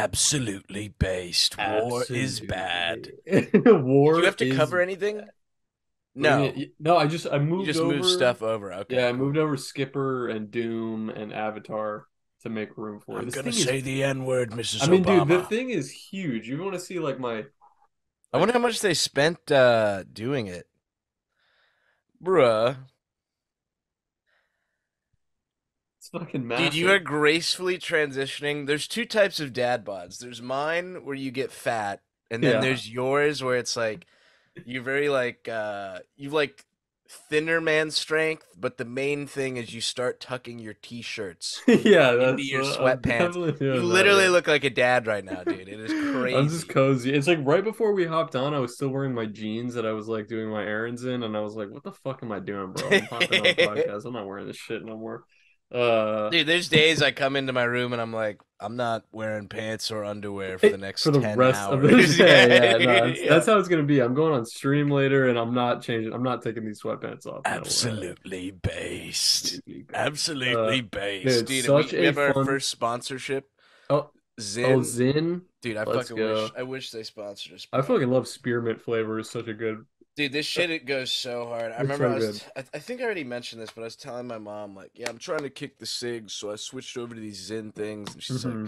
absolutely based. War is bad. Absolutely. Did you War have to is cover bad. anything? What do you No. mean? No, I You moved just move over. stuff over. Yeah, Okay, I moved cool. over Skipper and Doom and Avatar to make room for it. I'm This gonna thing is, say the N-word, I Mrs. mean, dude, the Obama. thing is huge. You want to see I wonder like how much they spent doing it. Bruh. it's fucking Dude, you are massive. gracefully transitioning. There's two types of dad bods. There's mine where you get fat, and then Yeah. there's yours where it's like you're very like you like thinner man strength, but the main thing is you start tucking your t-shirts Yeah, into that's your I'm sweatpants. definitely You doing that, literally yeah. look like a dad right now, dude. It is I'm just crazy. cozy. It's like right before we hopped on, I was still wearing my jeans that I was like doing my errands in, and I was like, "What the fuck am I doing, bro? I'm hopping on a podcast. I'm not wearing this shit no more." Dude, there's days I come into my room and I'm like, I'm not wearing pants or underwear for the For next the 10 rest of the hours. day, Yeah, yeah, no, dude, that's yeah. how it's gonna be. I'm going on stream later, and I'm not changing. I'm not taking these sweatpants off. No way. Absolutely based. Absolutely based. Absolutely based. Dude, Dude, we, such we a have our fun. first sponsorship. Oh, oh, Zin. Zin. Dude, I Let's fucking wish go. I wish they sponsored us, I bro. fucking love spearmint flavor. It's such a good. Dude, this shit it goes so hard. I It's remember so good. I think I already mentioned this, but I was telling my mom like, yeah, I'm trying to kick the cigs, so I switched over to these Zin things, and she's like, Hmm.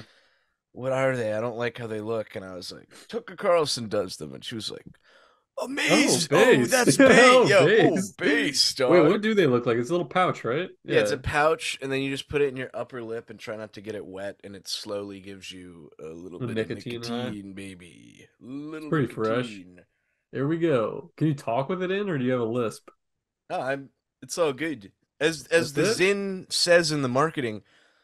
"What are they? I don't like how they look." And I was like, "Tucker Carlson does them," and she was like, Oh, "Amazing! Oh, base. that's bait, Oh, yo, oh, base. base, Wait, dog." what do they look like? It's a little pouch, right? Yeah, it's a Yeah. pouch, and then you just put it in your upper lip and try not to get it wet, and it slowly gives you a little The bit of nicotine high. nicotine, baby. It's Little pretty fresh. nicotine. There we go. Can you talk with it in, or do you have a lisp? No, I'm. It's all good. As That's the it? Zin says in the marketing,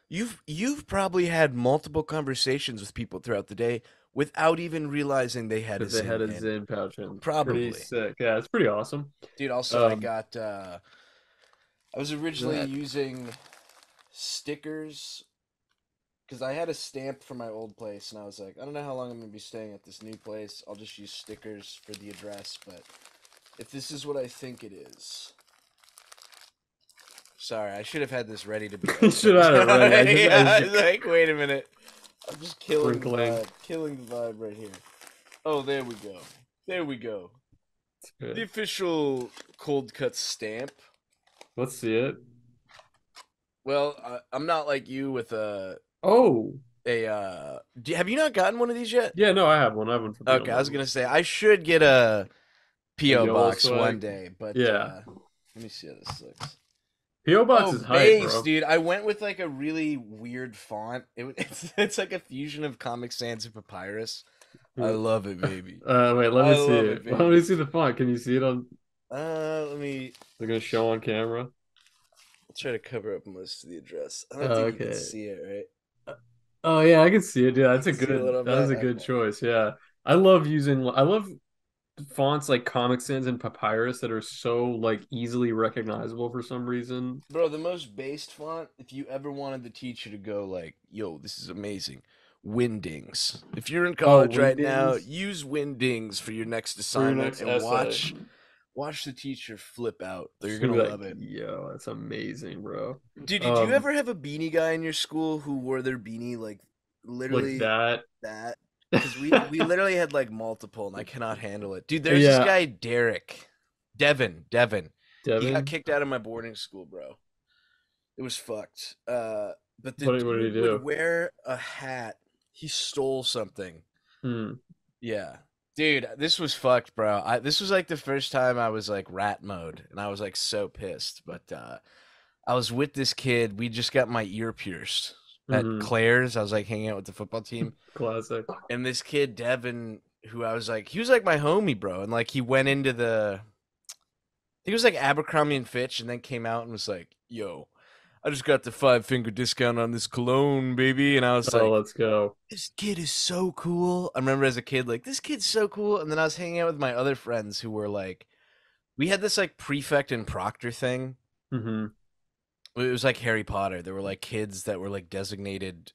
you've probably had multiple conversations with people throughout the day without even realizing they had a That they had Zin a in. Zen pouch in. Pretty Probably, sick. Yeah, it's pretty awesome. dude. Also, I Um, got. I was originally that using stickers because I had a stamp for my old place, and I was like, I don't know how long I'm gonna be staying at this new place. I'll just use stickers for the address. But if this is what I think it is, sorry, I should have had this ready to be you should opened. have had it ready. I just, Yeah, I I just was like, wait a minute. I'm just sprinkling. killing the vibe right here. Oh, there we go. There we go. The Good. official cold cut stamp. Let's see it. Well, I'm not like you with Oh, have you not gotten one of these yet? yeah. No, I have one. I have one for Okay, I was beetlejuice. gonna say I should get a A PO YOLO box swag. one day, but Yeah. let me see how this looks. PO box Oh, is hype, base, bro. dude. I went with like a really weird font. It's like a fusion of Comic Sans and Papyrus. I Hmm. love it, baby. Wait. Let I me see love it. it, Let me baby. see the font. Can you see it on? Let me. They're gonna show on camera. I'll try to cover up most of the address. I don't think you can Okay. see it, right? Oh yeah, I can see it. Yeah, You can see it a little that is bit. a good Okay. choice. Yeah. I love fonts like Comic Sans and Papyrus that are so like easily recognizable for some reason. Bro, the most based font, if you ever wanted the teacher to go like, yo, this is amazing. Windings. If you're in Oh, college right now, Wingdings use Windings for your next for your assignment next and essay. watch the teacher flip out. You're Just gonna gonna be like, love it. yo, that's amazing, bro. Dude, did you Um, ever have a beanie guy in your school who wore their beanie like like literally that. that? Because we literally had like multiple, and I cannot handle it. Dude, there's this Yeah, guy Derek, Devin. He got Devin. kicked out of my boarding school, bro. It was fucked. But the What did he dude would do? wear a hat. He stole something. Hmm. Yeah. Dude, this was fucked, bro. This was like the first time I was like rat mode, and I was like so pissed. But I was with this kid. We just got my ear pierced at Hmm. Claire's. I was like hanging out with the football team, Classic. and this kid Devin, who I was like, he was like my homie, bro. And like he went into he was like Abercrombie and Fitch, and then came out and was like, "Yo, I just got the 5 finger discount on this cologne, baby." And I was Oh, like, let's go. "This kid is so cool." I remember as a kid, like, this kid's so cool. And then I was hanging out with my other friends who were like, we had this like prefect and proctor thing. Hmm. It was like Harry Potter. There were like kids that were like designated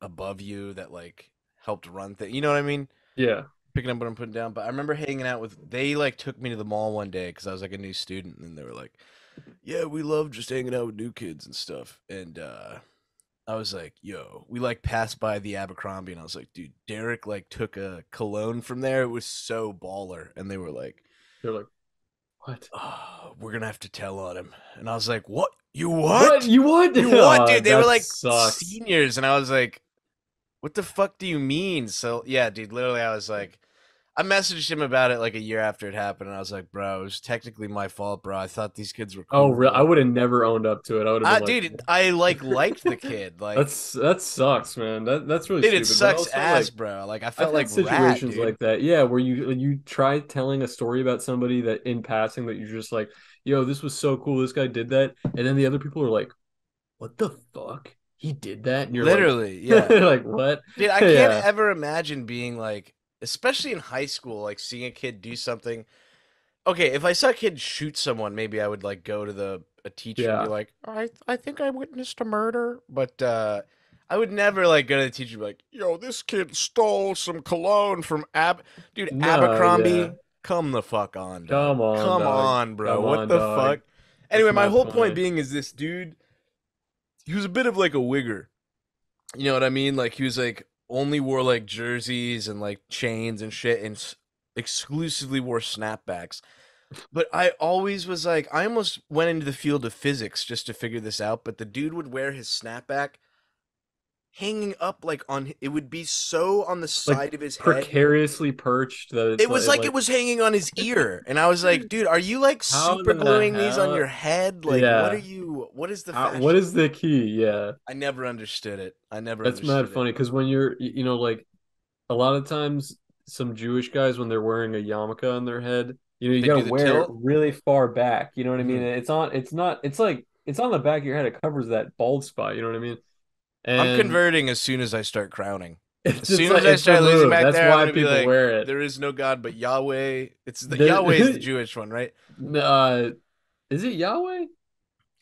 above you that like helped run things. You know what I mean? Yeah. Picking up what I'm putting down. But I remember hanging out with, they like took me to the mall one day because I was like a new student. And they were like, yeah, we love just hanging out with new kids and stuff. And I was like, yo, we like passed by the Abercrombie, and I was like, dude, Derek like took a cologne from there. It was so baller, and they were like, They're like, what? oh, we're gonna have to tell on him, and I was like, what? You What? what? You what? You what, Oh, dude? They were that like sucks. seniors, and I was like, what the fuck do you mean? So yeah, dude, literally, I was like, I messaged him about it like a year after it happened, and I was like, bro, it was technically my fault, bro. I thought these kids were Oh, real? I cool. would have never owned up to it. I would have been like, Dude, I like liked the kid, like, that sucks, man. That's really dude, it stupid. But sucks also ass, like bro. Like, I I've felt like had rat, situations dude. like that, yeah, where you try telling a story about somebody that in passing that you're just like, yo, this was so cool, this guy did that, and then the other people are like, what the fuck? He did that? And you're like, Literally, yeah. like what? Dude, I can't Yeah, ever imagine being like, especially in high school, like seeing a kid do something. Okay, if I saw a kid shoot someone, maybe I would like go to the a teacher and be yeah. like, I think I witnessed a murder, but I would never like go to the teacher and be like, yo, this kid stole some cologne from dude, No, yeah. Abercrombie. Come the fuck on, dog. Come on, Come dog. on, bro. Come What on, the dog. fuck? That's Anyway, my mad whole point funny. being is this dude, he was a bit of like a wigger. You know what I mean? Like he was like only wore like jerseys and like chains and shit and exclusively wore snapbacks. But I always was like, I almost went into the field of physics just to figure this out. But the dude would wear his snapback hanging up like on, it would be so on the Like side of his head. precariously perched that It was like it like was hanging on his ear. And I was like, dude, are you like how super the gluing these on hell? your head? Like, Yeah. what is the How, what fashion? is the key? Yeah. I never understood it. I never That's mad understood it. funny because when you're, like a lot of times some Jewish guys when they're wearing a yarmulke on their head, you They got to do the wear it tilt. really far back. You know what I mean? Mhm. It's on. It's not. It's like it's on the back of your head. It covers that bald spot. You know what I mean? I'm And converting as soon as I start crowning. it's As just soon like as I it's the start losing move. back That's there, I'm why gonna be people like, wear it. "There is no God but Yahweh." Yahweh is the There, Jewish one, right? uh, is it Yahweh?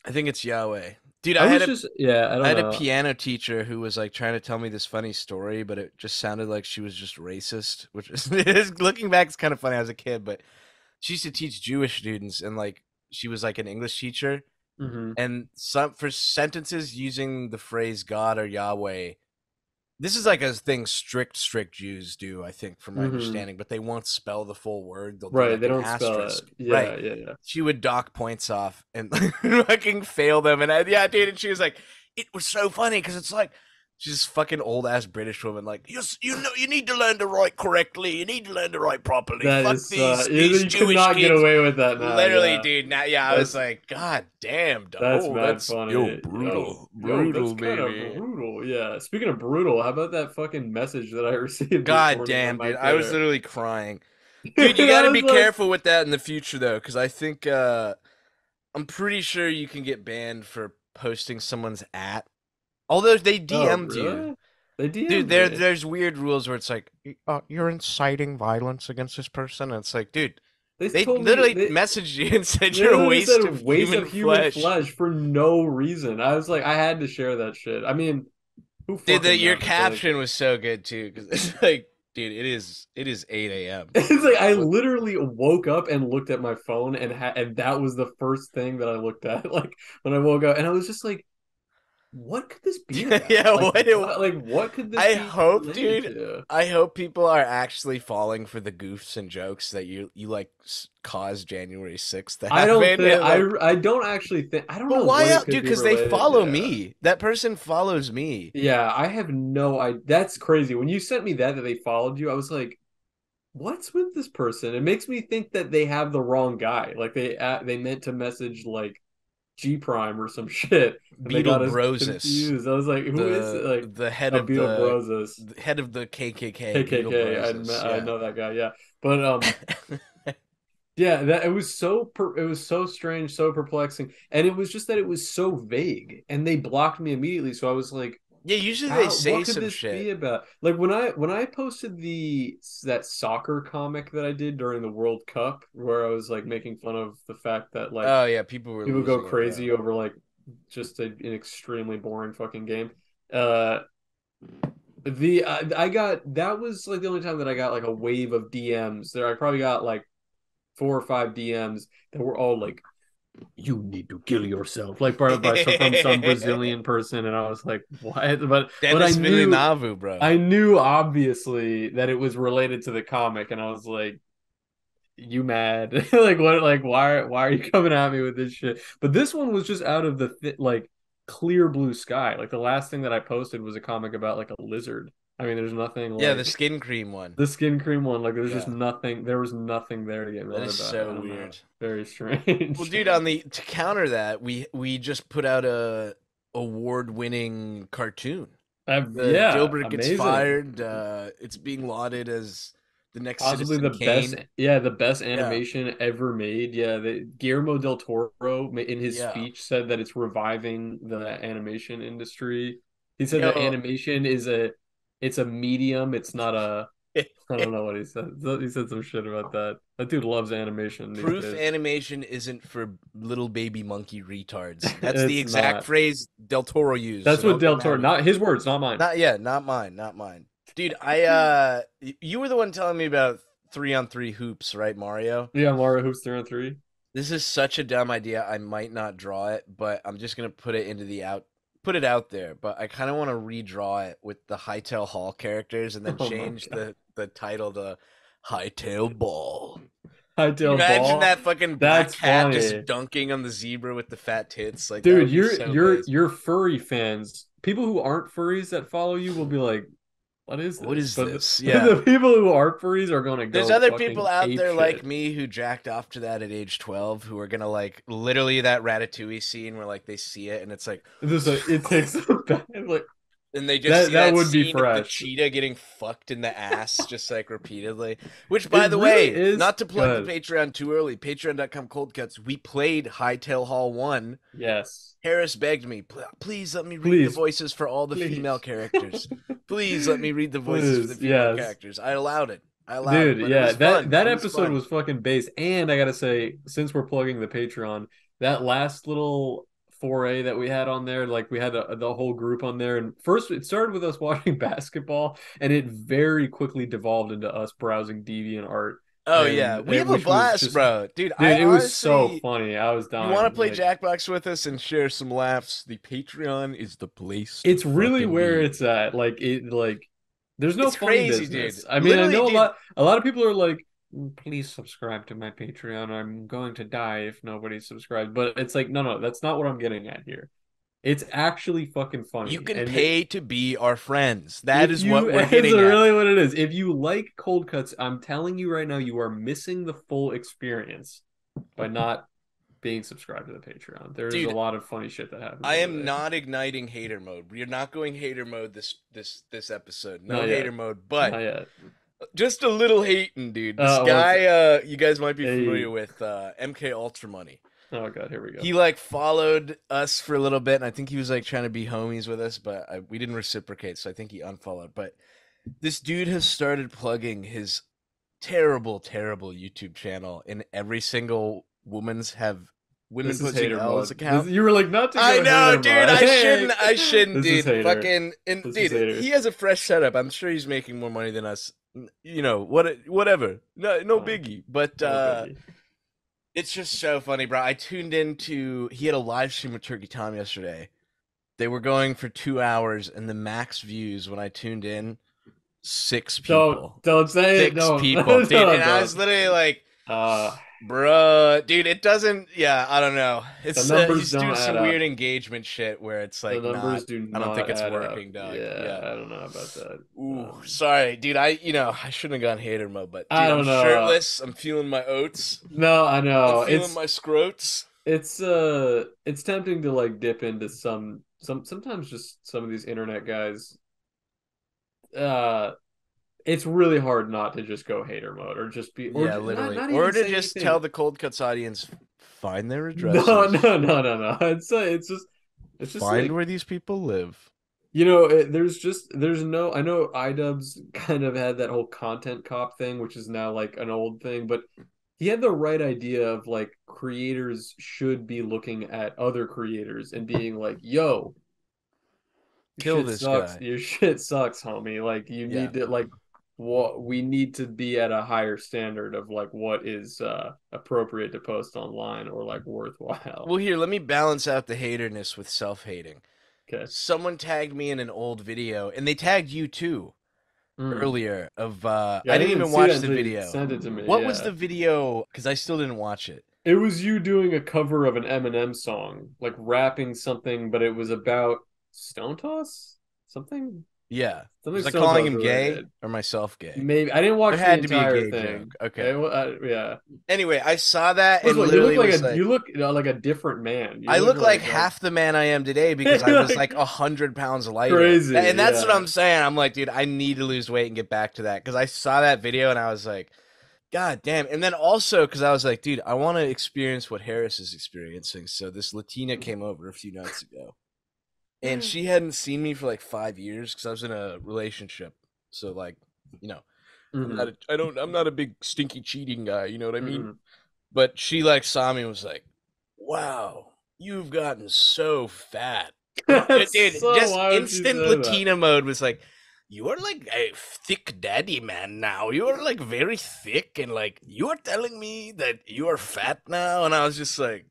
I think it's Yahweh. Dude, I was just yeah. I I don't had a know. piano teacher who was like trying to tell me this funny story, but it just sounded like she was just racist. Which is, it is looking back, it's kind of funny. I was a kid, but she used to teach Jewish students, and like she was like an English teacher, Hmm. and some for sentences using the phrase God or Yahweh. This is like a thing strict Jews do, I think, from my Hmm. understanding, but they won't spell the full word. They'll do Right. like They an don't spell it. asterisk. Yeah. Right. Yeah. Yeah. She would dock points off and fucking fail them. And yeah, dude, and she was like, it was so funny because it's like she's this fucking old ass British woman, like, you know, you need to learn to write correctly. You need to learn to write properly. That Fuck is these you could Jewish not get kids. away with that now. Literally, Yeah. dude. Now, yeah, I was That's like, God damn, dog. that's Oh, mad that's yo funny. Yo, that's brutal, kind of baby. brutal. Yeah. Speaking of brutal, how about that fucking message that I received this God morning on damn, my dude. I was Twitter? literally crying. Dude, you And got I to was be like, careful with that in the future, though, because I think I'm pretty sure you can get banned for posting someone's at. Although they oh, DM'd you, really? They dude. DM'd me. There's weird rules where it's like you're inciting violence against this person, and it's like, dude, They they told me literally messaged you and said they you're a literally said waste of waste of human human flesh. flesh for no reason. I was like, I had to share that shit. I mean, who Dude, fucking your knows? Like, caption was so good too, because it's like, dude, it is 8 a.m. it's like I What? literally woke up and looked at my phone and that was the first thing that I looked at like when I woke up and I was just like what could this be about? Yeah, Like what what could this I be hope, related dude. to? I hope people are actually falling for the goofs and jokes that you like caused January 6th to I don't happen. think And like, I don't actually think I don't but know why what it out, could dude? be Because they related. follow Yeah. me. That person follows me. Yeah, I have no I that's crazy. When you sent me that they followed you, I was like what's with this person? It makes me think that they have the wrong guy. Like they meant to message like G Prime or some shit, and they got us Beetlebrosis, confused. I was like, who is it? Like the head a of Beetleborgs, the head of the KKK, KKK. Beetlebrosis. I Yeah. know that guy. Yeah, but yeah, that it was it was so strange, so perplexing, and it was just that it was so vague, and they blocked me immediately. So I was like, Yeah, usually they how say what could some this shit. be about? Like when I posted the that soccer comic that I did during the World Cup, where I was like making fun of the fact that like Oh yeah, people were people go losing it. Yeah. crazy over like just an extremely boring fucking game. Uh, I got that was like the only time that I got like a wave of DMs. There, I probably got like 4 or 5 DMs that were all like you need to kill yourself, like from some Brazilian person, and I was like, what? But Dennis Villeneuve, bro. I knew obviously that it was related to the comic, and I was like, you mad? Like what? Like why are you coming at me with this shit? But this one was just out of the like clear blue sky. Like the last thing that I posted was a comic about like a lizard. I mean, there's nothing Yeah, the like skin cream one. the skin cream one. Like there's just Yeah, nothing. There was nothing there to get that mad is about. I so don't know. weird. Very Well, strange. dude, on the to counter that, we just put out a award-winning cartoon. The Yeah, Dilbert gets amazing. fired. It's being lauded as the next Possibly Citizen the best, Kane. yeah, the best Yeah, animation ever made. Yeah, Guillermo del Toro in his yeah. speech said that it's reviving the animation industry. He said that Yo, animation it's a medium. It's not a, I don't know what he said. He said some shit about that. That dude loves animation these proof days. animation isn't for little baby monkey retards. That's the It's exact not. phrase Del Toro used, so That's what don't get del mad Toro, at me. not his words, not mine. Not yeah, not mine, not mine. Dude, you were the one telling me about 3-on-3 hoops, right, Mario? Yeah, Mario Hoops 3 on 3. This is such a dumb idea. I might not draw it, but I'm just gonna put it out there. But I kind of want to redraw it with the Hightail Hall characters and then Oh my change God. the title to Hightail Ball. Can you Hightail imagine Ball. that fucking black That's cat just funny. dunking on the zebra with the fat tits? Like that Dude, would be so base. you're furry fans. People who aren't furries that follow you will be like, "What is What this?" is But this? Yeah. the people who are furries are gonna There's go other people fucking out ape there like shit. me who jacked off to that at age 12 who are gonna like literally that Ratatouille scene where like they see it and it's like This it takes them back. Like and they just that see that that would be scene of the fresh. cheetah getting fucked in the ass just like repeatedly. Which, It by the really way, is not to plug the good. Patreon too early, patreon.com cold cuts, we played Hightail Hall 1. Yes. Harris begged me, please let me read the Please, voices for all the female please, characters. Please let me read the voices for the please. female Yes. characters. I allowed it. I allowed it, Dude, but it yeah, was that fun. that It was episode fun. was fucking base. And I gotta say, since we're plugging the Patreon, that last little foray that we had on there, like we had the whole group on there, and first it started with us watching basketball, and it very quickly devolved into us browsing DeviantArt, Oh yeah, we and have a which was blast, just, bro. Dude, I dude, it was so honestly, funny. I was you want to dying. play Like Jackbox with us and share some laughs? The Patreon is the place to it's really fucking where be. it's at. Like there's no It's funny crazy, dude. business. I mean, I Literally, know dude. a lot of people are like, please subscribe to my Patreon. I'm going to die if nobody subscribes. But it's like, no, that's not what I'm getting at here. It's actually fucking You funny. can And pay to be our friends. That if is what you, we're it's getting at. really what it is. If you like cold cuts, I'm telling you right now, you are missing the full experience by not being subscribed to the Patreon. There's a Dude, lot of funny shit that happens I over am there. not igniting hater mode. We are not going hater mode this episode. No Not yet. hater mode, but Not yet. just a little hating, dude. This What's guy you guys might be familiar a with MK Ultra Money. oh god, here we go. He like followed us for a little bit and I think he was like trying to be homies with us, but we didn't reciprocate, so I think he unfollowed. But this dude has started plugging his terrible YouTube channel in every single women This is pushing hater L's mode. This, account. you were like not to I go know, hater dude. mode. I Hey, shouldn't. I shouldn't, this is dude. hater. Fucking and This is dude, hater. he has a fresh setup. I'm sure he's making more money than us. You know what? Whatever. No Fine. biggie. But No biggie. it's just so funny, bro. I tuned into. He had a live stream with Turkey Tom yesterday. They were going for 2 hours, and the max views when I tuned in, six people. Don't say it. Six Don't. people, dude. And I was Don't. literally like, Uh, bruh, dude, it doesn't. Yeah, I don't know. the It's numbers he's don't doing add some weird up. engagement shit where it's The like not. numbers do I don't think not it's add up. working, dog. Yeah, Yeah. I don't know about that. Ooh, sorry, dude. I shouldn't have gone hater mode, but I dude, I'm don't know. shirtless. I'm feeling my oats. No, I I'm know. feeling my scrotes. It's tempting to like dip into sometimes just some of these internet guys. Uh, it's really hard not to just go hater mode or just be or Yeah, not literally. not Or even to say just tell anything. the Cold Cuts audience, find their No, addresses, no. It's just find like where these people live. there's no, I know iDubbbz kind of had that whole content cop thing, which is now like an old thing, but he had the right idea of like creators should be looking at other creators and being like, yo, your Kill shit this sucks. guy. Your shit sucks, homie. Like you Yeah. need to like what we need to be at a higher standard of like what is appropriate to post online or like worthwhile. Well, here, let me balance out the haterness with self-hating. Okay. Someone tagged me in an old video, and they tagged you too Mm. earlier of Yeah, I I didn't didn't even even see that watch the until you video. sent it to me. What was Yeah. the video? Because I still didn't watch it. It was you doing a cover of an Eminem song, like rapping something, but it was about Stone Toss? Something Yeah. something Was I Stone calling Toss him gay related. or myself gay? Maybe I didn't There watch the had to be a entire gay thing. joke. Okay. Yeah. Anyway, I saw that First and of all, you look literally like was a like, like a different man. You I look look like like half the man I am today because I you're was like like 100 pounds lighter. And crazy. that's what Yeah. I'm saying. I'm like, dude, I need to lose weight and get back to that because I saw that video and I was like, God damn. And then also because I was like, dude, I want to experience what Harris is experiencing. So this Latina came over a few nights ago and she hadn't seen me for like 5 years because I was in a relationship. So like, you know, Hmm. I'm not a big stinky cheating guy. You know what I mean? Hmm. But she like saw me and was like, "Wow, you've gotten so fat." That's Dude, so. just Why would you instant say that? Latina mode was like, "You are like a thick daddy man now. You are like very thick and like you are telling me that you are fat now." And I was just like,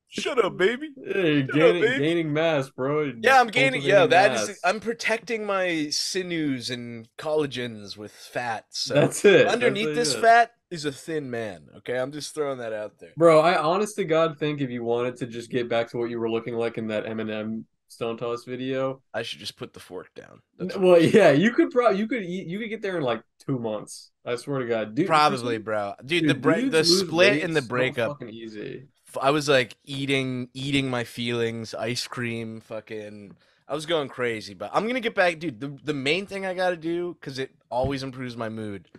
"Shut up, baby. Hey, Shut up, baby." gaining mass, bro. You're Yeah, I'm gaining. Yo, cultivating that is. mass. I'm protecting my sinews and collagens with fat. So That's it. That's underneath this it. fat is a thin man. Okay, I'm just throwing that out there. Bro, I honest to God think if you wanted to just get back to what you were looking like in that Eminem Stone Toss video, I should just put the fork down. That's what I well, should. yeah, you could get there in like 2 months. I swear to God, dude. For Probably, some bro. Dude, dudes the lose split weight and the so breakup. fucking easy. I was like eating my feelings, ice cream, fucking. I was going crazy, but I'm gonna get back, dude. The main thing I gotta do, because it always improves my mood.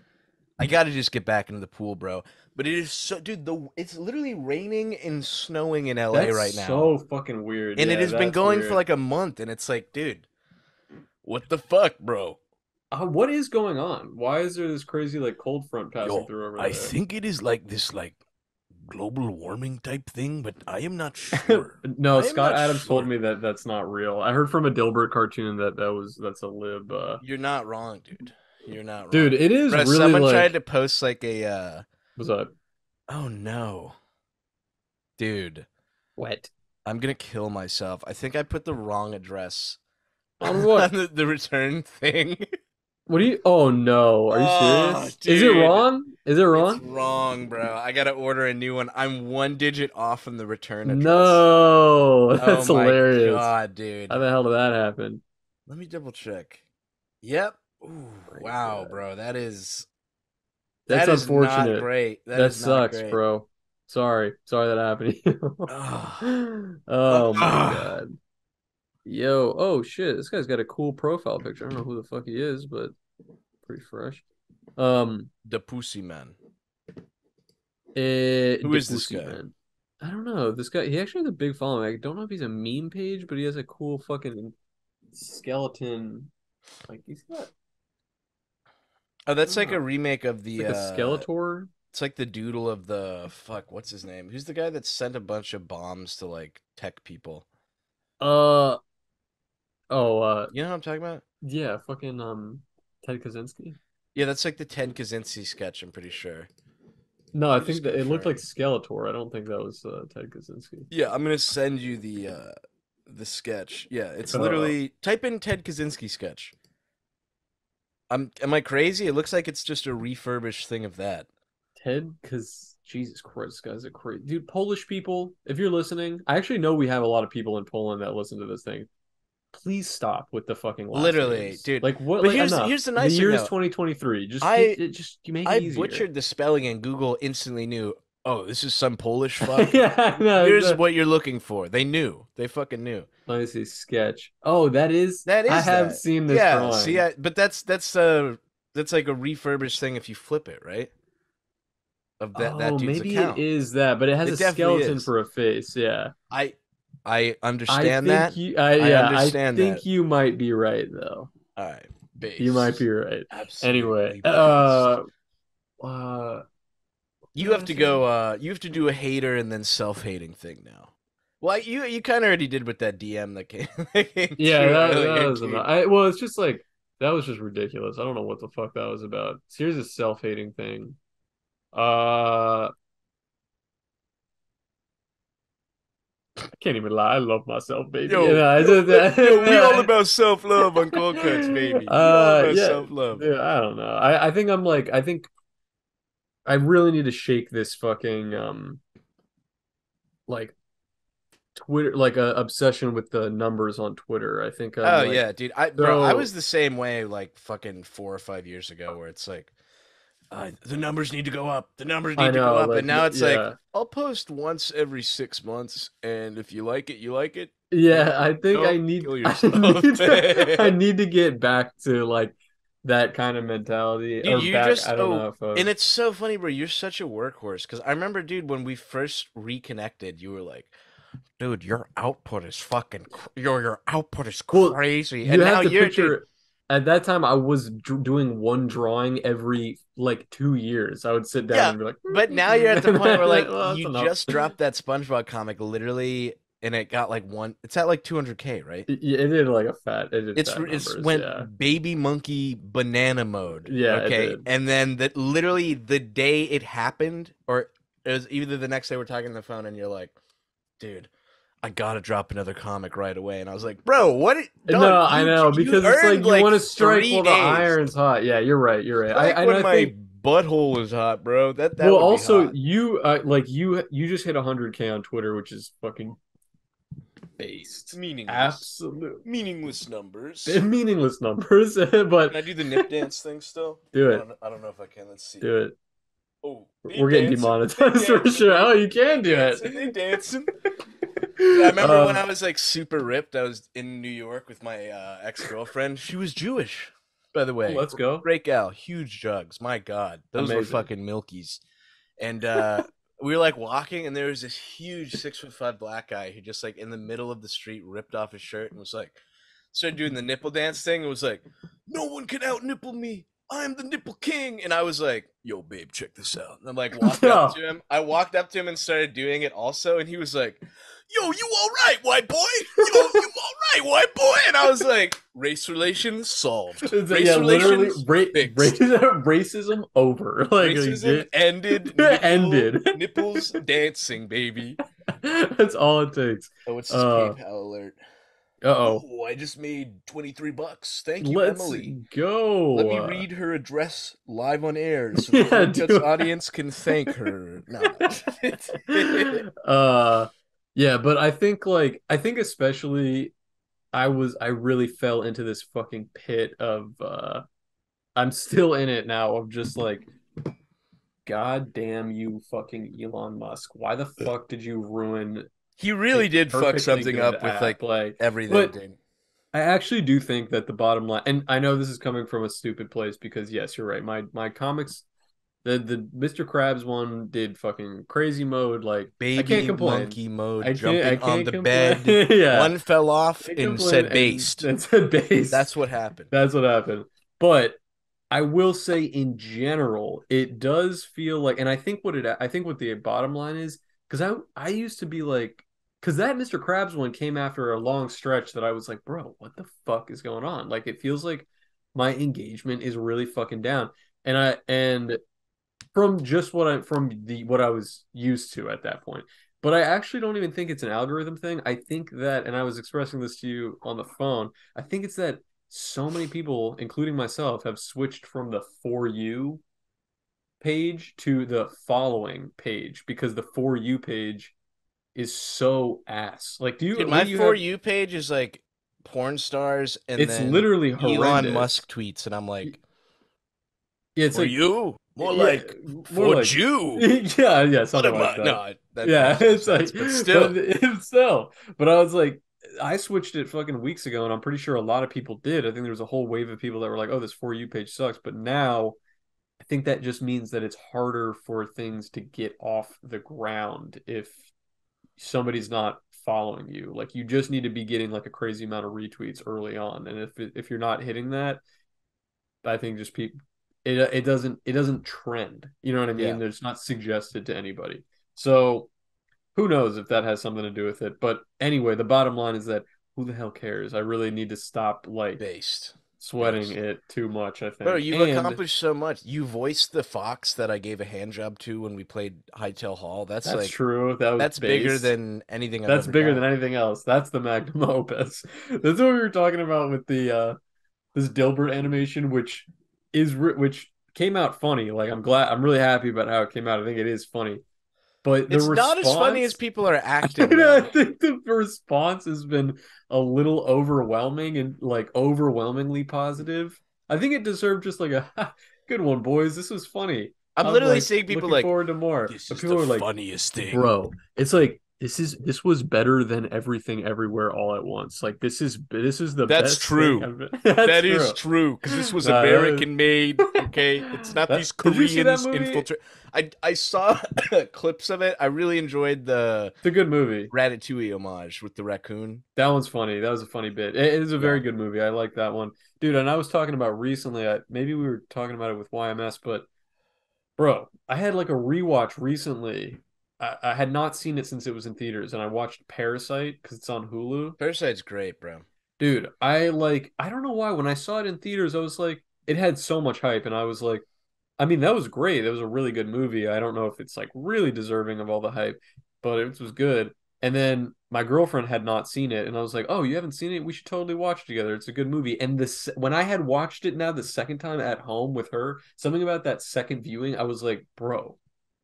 I gotta just get back into the pool, bro. But it is so, dude. It's literally raining and snowing in LA That's right now, so fucking weird. and it Yeah, has been that's going for weird. like a month, and it's like, dude, what the fuck, bro? What is going on? Why is there this crazy like cold front passing Yo, through over I there? think it is like this, like global warming type thing, but I am not sure. No, I am Scott not Adams told sure. me that that's not real. I heard from a Dilbert cartoon that that's a lib. You're not wrong, dude. You're not Dude, wrong. it is Bro, really someone tried like to post like a what's up? oh no. Dude, Wet. I'm gonna kill myself. I think I put the wrong address On on what? the return thing. What do you? Oh no, are you Oh, serious? Is it dude. wrong? Is it It's wrong? wrong, bro. I gotta order a new one. I'm one digit off from the return address. No, Oh that's my hilarious. god, How dude. the hell did that happen? Let me double check. Yep. Ooh, My wow, God, bro. that's That is not unfortunate. great. That That is not sucks, great. bro. Sorry that happened to Ugh. you. Oh my Ugh. God. Yo, oh shit, this guy's got a cool profile picture. I don't know who the fuck he is, but pretty fresh. Um, The Pussy Man. Who De is this Pussy guy? Man. I don't know. This guy, he actually has a big following. I don't know if he's a meme page, but he has a cool fucking skeleton. Like he's got, Oh, I that's don't like a know. remake of It's the like a Skeletor. it's like the doodle of the fuck, what's his name? Who's the guy that sent a bunch of bombs to like tech people? Uh oh, You know what I'm talking about? yeah, fucking Ted Kaczynski. Yeah, that's like the Ted Kaczynski sketch, I'm pretty sure. No, Let I me just think that it looked like confirm. Skeletor. I don't think that was Ted Kaczynski. Yeah, I'm gonna send you the sketch. Yeah, it's Uh, literally type in Ted Kaczynski sketch. Am I crazy? It looks like it's just a refurbished thing of that. Ted, because Jesus Christ, this guy's a crazy dude. Polish people, if you're listening, I actually know we have a lot of people in Poland that listen to this thing. Please stop with the fucking last Literally, names. dude. Like what? But Like enough. here's the The nice thing year is though. 2023. Just I just you make it I easier. butchered the spelling and Google instantly knew, "Oh, this is some Polish fuck." Yeah, no, Here's what you're looking for. They knew. They fucking knew. let me see sketch. Oh, that is. That I is have that. seen this Yeah, see, drawing. but that's like a refurbished thing if you flip it, right? Of that Oh, dude's maybe it account. is that, but it has It a definitely skeleton is. for a face. Yeah. I I understand that. I Yeah, I understand that. think you might be right though. All right, You might based. be right. Anyway, Absolutely based. uh what You did I have want to to say? go you have to do a hater and then self-hating thing now. Well, you kind of already did with that DM that came that came Yeah, through that earlier, was enough. dude. Well, it's just like That was just ridiculous. I don't know what the fuck that was about. Here's a self-hating thing. I can't even lie. I love myself, baby. You Yo, know, I yo, just, yo, we all about self love on Cold Cuts, baby. We all about yeah, self love. dude, I don't know. I think I'm like, I think I really need to shake this fucking like Twitter, like a obsession with the numbers on Twitter. I think I'm Oh like, yeah, dude. I was so the same way like fucking 4 or 5 years ago, where it's like the numbers need to go up. The numbers I need to go know, up, and like, now it's like yeah. I'll post once every 6 months, and if you like it, you like it. And Yeah, if I you think I don't, need kill I yourself. I need to get back to like that kind of mentality Dude, or you back just I don't know if and it's so funny, bro. You're such a workhorse because I remember, dude, when we first reconnected, you were like, "Dude, your output is your output is well crazy," you and now have to you're, dude. picture at that time I was doing one drawing every like 2 years. I would sit down Yeah, and be like, but now you're at the point where like well, that's you enough. just dropped that SpongeBob comic, literally, and it got like one. It's at like 200K, right? It did like a fat it did fat It's numbers, yeah. went baby monkey banana mode, Yeah, it okay? did. And then that literally the day it happened, or it was either the next day we're talking on the phone, and you're like, "Dude, I gotta drop another comic right away." And I was like, "Bro, what, dog? No, I know You because it's like earned you want like to strike three while the days, iron's hot. Yeah, you're right. You're right. like And when I my think butthole was hot, bro. That well, would be also hot." you you just hit 100K on Twitter, which is fucking based. Meaningless. Absolute Meaningless numbers. meaningless numbers, but Can I do the nip dance thing still? do it. I don't know if I can. Let's see. Do it. Oh, they We're getting dancing. They demonetized for dancing, sure. Oh, baby. you They can do dancing. They dancing. Dude, I it. remember when I was like super ripped. I was in New York with my ex-girlfriend. She was Jewish, by the way. Let's go. Great gal, huge jugs. My God, those were Amazing. fucking milkies. And we were like walking, and there was this huge 6'5" black guy who just like in the middle of the street ripped off his shirt and was like, started doing the nipple dance thing and was like, "No one can out nipple me. I'm the nipple king." And I was like, "Yo, babe, check this out." And I like walked up No. to him. I walked up to him and started doing it also. And he was like, "Yo, you all right, white boy? Yo, you all right, white boy?" And I was like, "Race relations solved. Race Yeah, literally relations fixed. racism over. Like Racism ended. ended. Nipples dancing, baby." That's all it takes. Oh, it's this Uh, PayPal alert. uh-oh. Oh, I just made $23. Thank you, Let's Emily. Let go. me read her address live on air so the Yeah, Cold Cuts do audience can thank her. No. uh yeah, but I think especially I really fell into this fucking pit of I'm still in it now of just like God damn you fucking Elon Musk. Why the fuck did you ruin He a really did fuck perfectly something good up with app? like Like, everything, but dude. I actually do think that the bottom line, and I know this is coming from a stupid place because yes, you're right. My comics, the Mr. Krabs one did fucking crazy mode. Like I can't Baby complain. monkey mode, I jumping on can't the complain. bed. Yeah, One fell off can't and complain. said And based. that's a base. That's what happened. That's what happened. But I will say in general, it does feel like, and I think what the bottom line is, because I used to be like, because that Mr. Krabs one came after a long stretch that I was like, bro, what the fuck is going on? Like, it feels like my engagement is really fucking down, and from just what I was used to at that point. But I actually don't even think it's an algorithm thing. I think that, and I was expressing this to you on the phone, I think it's that so many people, including myself, have switched from the for you page to the following page because the for you page is so ass. Like, Dude, what my do you For have? You page is like porn stars and It's then literally Elon horrendous. Musk tweets, and I'm like, Yeah, it's "For like, you? More yeah, like more for like, Jew." yeah, What something am like I? that. No, that Yeah, makes no it's like, sense. But but still, it's still, but I was like, I switched it fucking weeks ago, and I'm pretty sure a lot of people did. I think there was a whole wave of people that were like, "Oh, this for you page sucks," but now I think that just means that it's harder for things to get off the ground if somebody's not following you. Like, you just need to be getting like a crazy amount of retweets early on, and if you're not hitting that, I think just people it doesn't trend. You know what I mean? yeah, It's not suggested to anybody. So who knows if that has something to do with it. But anyway, the bottom line is that who the hell cares? I really need to stop like based. sweating Yes. it too much, I Bro, think. you've And accomplished so much. You voiced the fox that I gave a hand job to when we played Hightail Hall. That's that's like true. That was that's bigger based. than anything I've That's ever bigger than done. anything else. That's the magnum opus. That's what we were talking about with the this Dilbert animation, which came out funny. Like I'm really happy about how it came out. I think it is funny. But the It's not as funny as response, people are acting I though. think the response has been a little overwhelming and like overwhelmingly positive. I think it deserved just like a good one, boys. This was funny. I'm I'm literally like seeing people looking like, forward to more. this But is the people are like, funniest thing. bro, it's like this was better than everything everywhere all at once. Like this is the That's best thing true. I've That's That is true. true because this was Nah, American made. Okay, it's not these did you see that Koreans movie? infiltrate. I saw clips of it. I really enjoyed the It's a good movie. Ratatouille homage with the raccoon. That one's funny. That was a funny bit. It is a Yeah, very good movie. I like that one. Dude, and I was talking about recently, maybe we were talking about it with YMS, but bro, I had like a rewatch recently. I had not seen it since it was in theaters, and I watched Parasite because it's on Hulu. Parasite's great, bro. Dude, I don't know why when I saw it in theaters, I was like, it had so much hype, and I was like, I mean, that was great. That was a really good movie. I don't know if it's like really deserving of all the hype, but it was good. And then my girlfriend had not seen it, and I was like, "Oh, you haven't seen it? We should totally watch it together. It's a good movie." And this, when I had watched it now the second time at home with her, something about that second viewing, I was like, "Bro,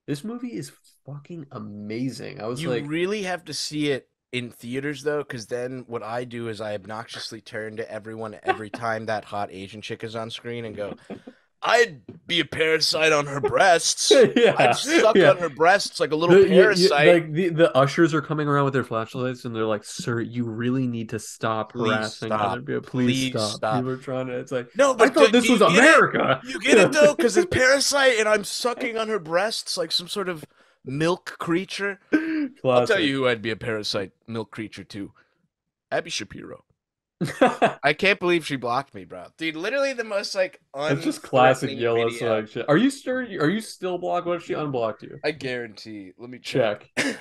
this movie is fucking amazing." I was You like, really have to see it in theaters though, because then what I do is I obnoxiously turn to everyone every time that hot Asian chick is on screen and go, I'd be a parasite on her breasts. I'd "Yeah, suck yeah." on her breasts like a little parasite. Like the ushers are coming around with their flashlights and they're like, "Sir, you really need to stop Please harassing other stop. people. Please Please stop." stop. People are trying to. It's like, No, I but thought do this you was get it? America. You get it though, because it's parasite, and I'm sucking on her breasts like some sort of milk creature. I'll tell Classic. you who I'd be a parasite milk creature too. Abby Shapiro. I can't believe she blocked me, bro. Dude, literally the most like That's just classic unthreatening yellow video. swag shit. Are you sure? Are you still blocked? What if she unblocked you? I guarantee. Let me check. Check.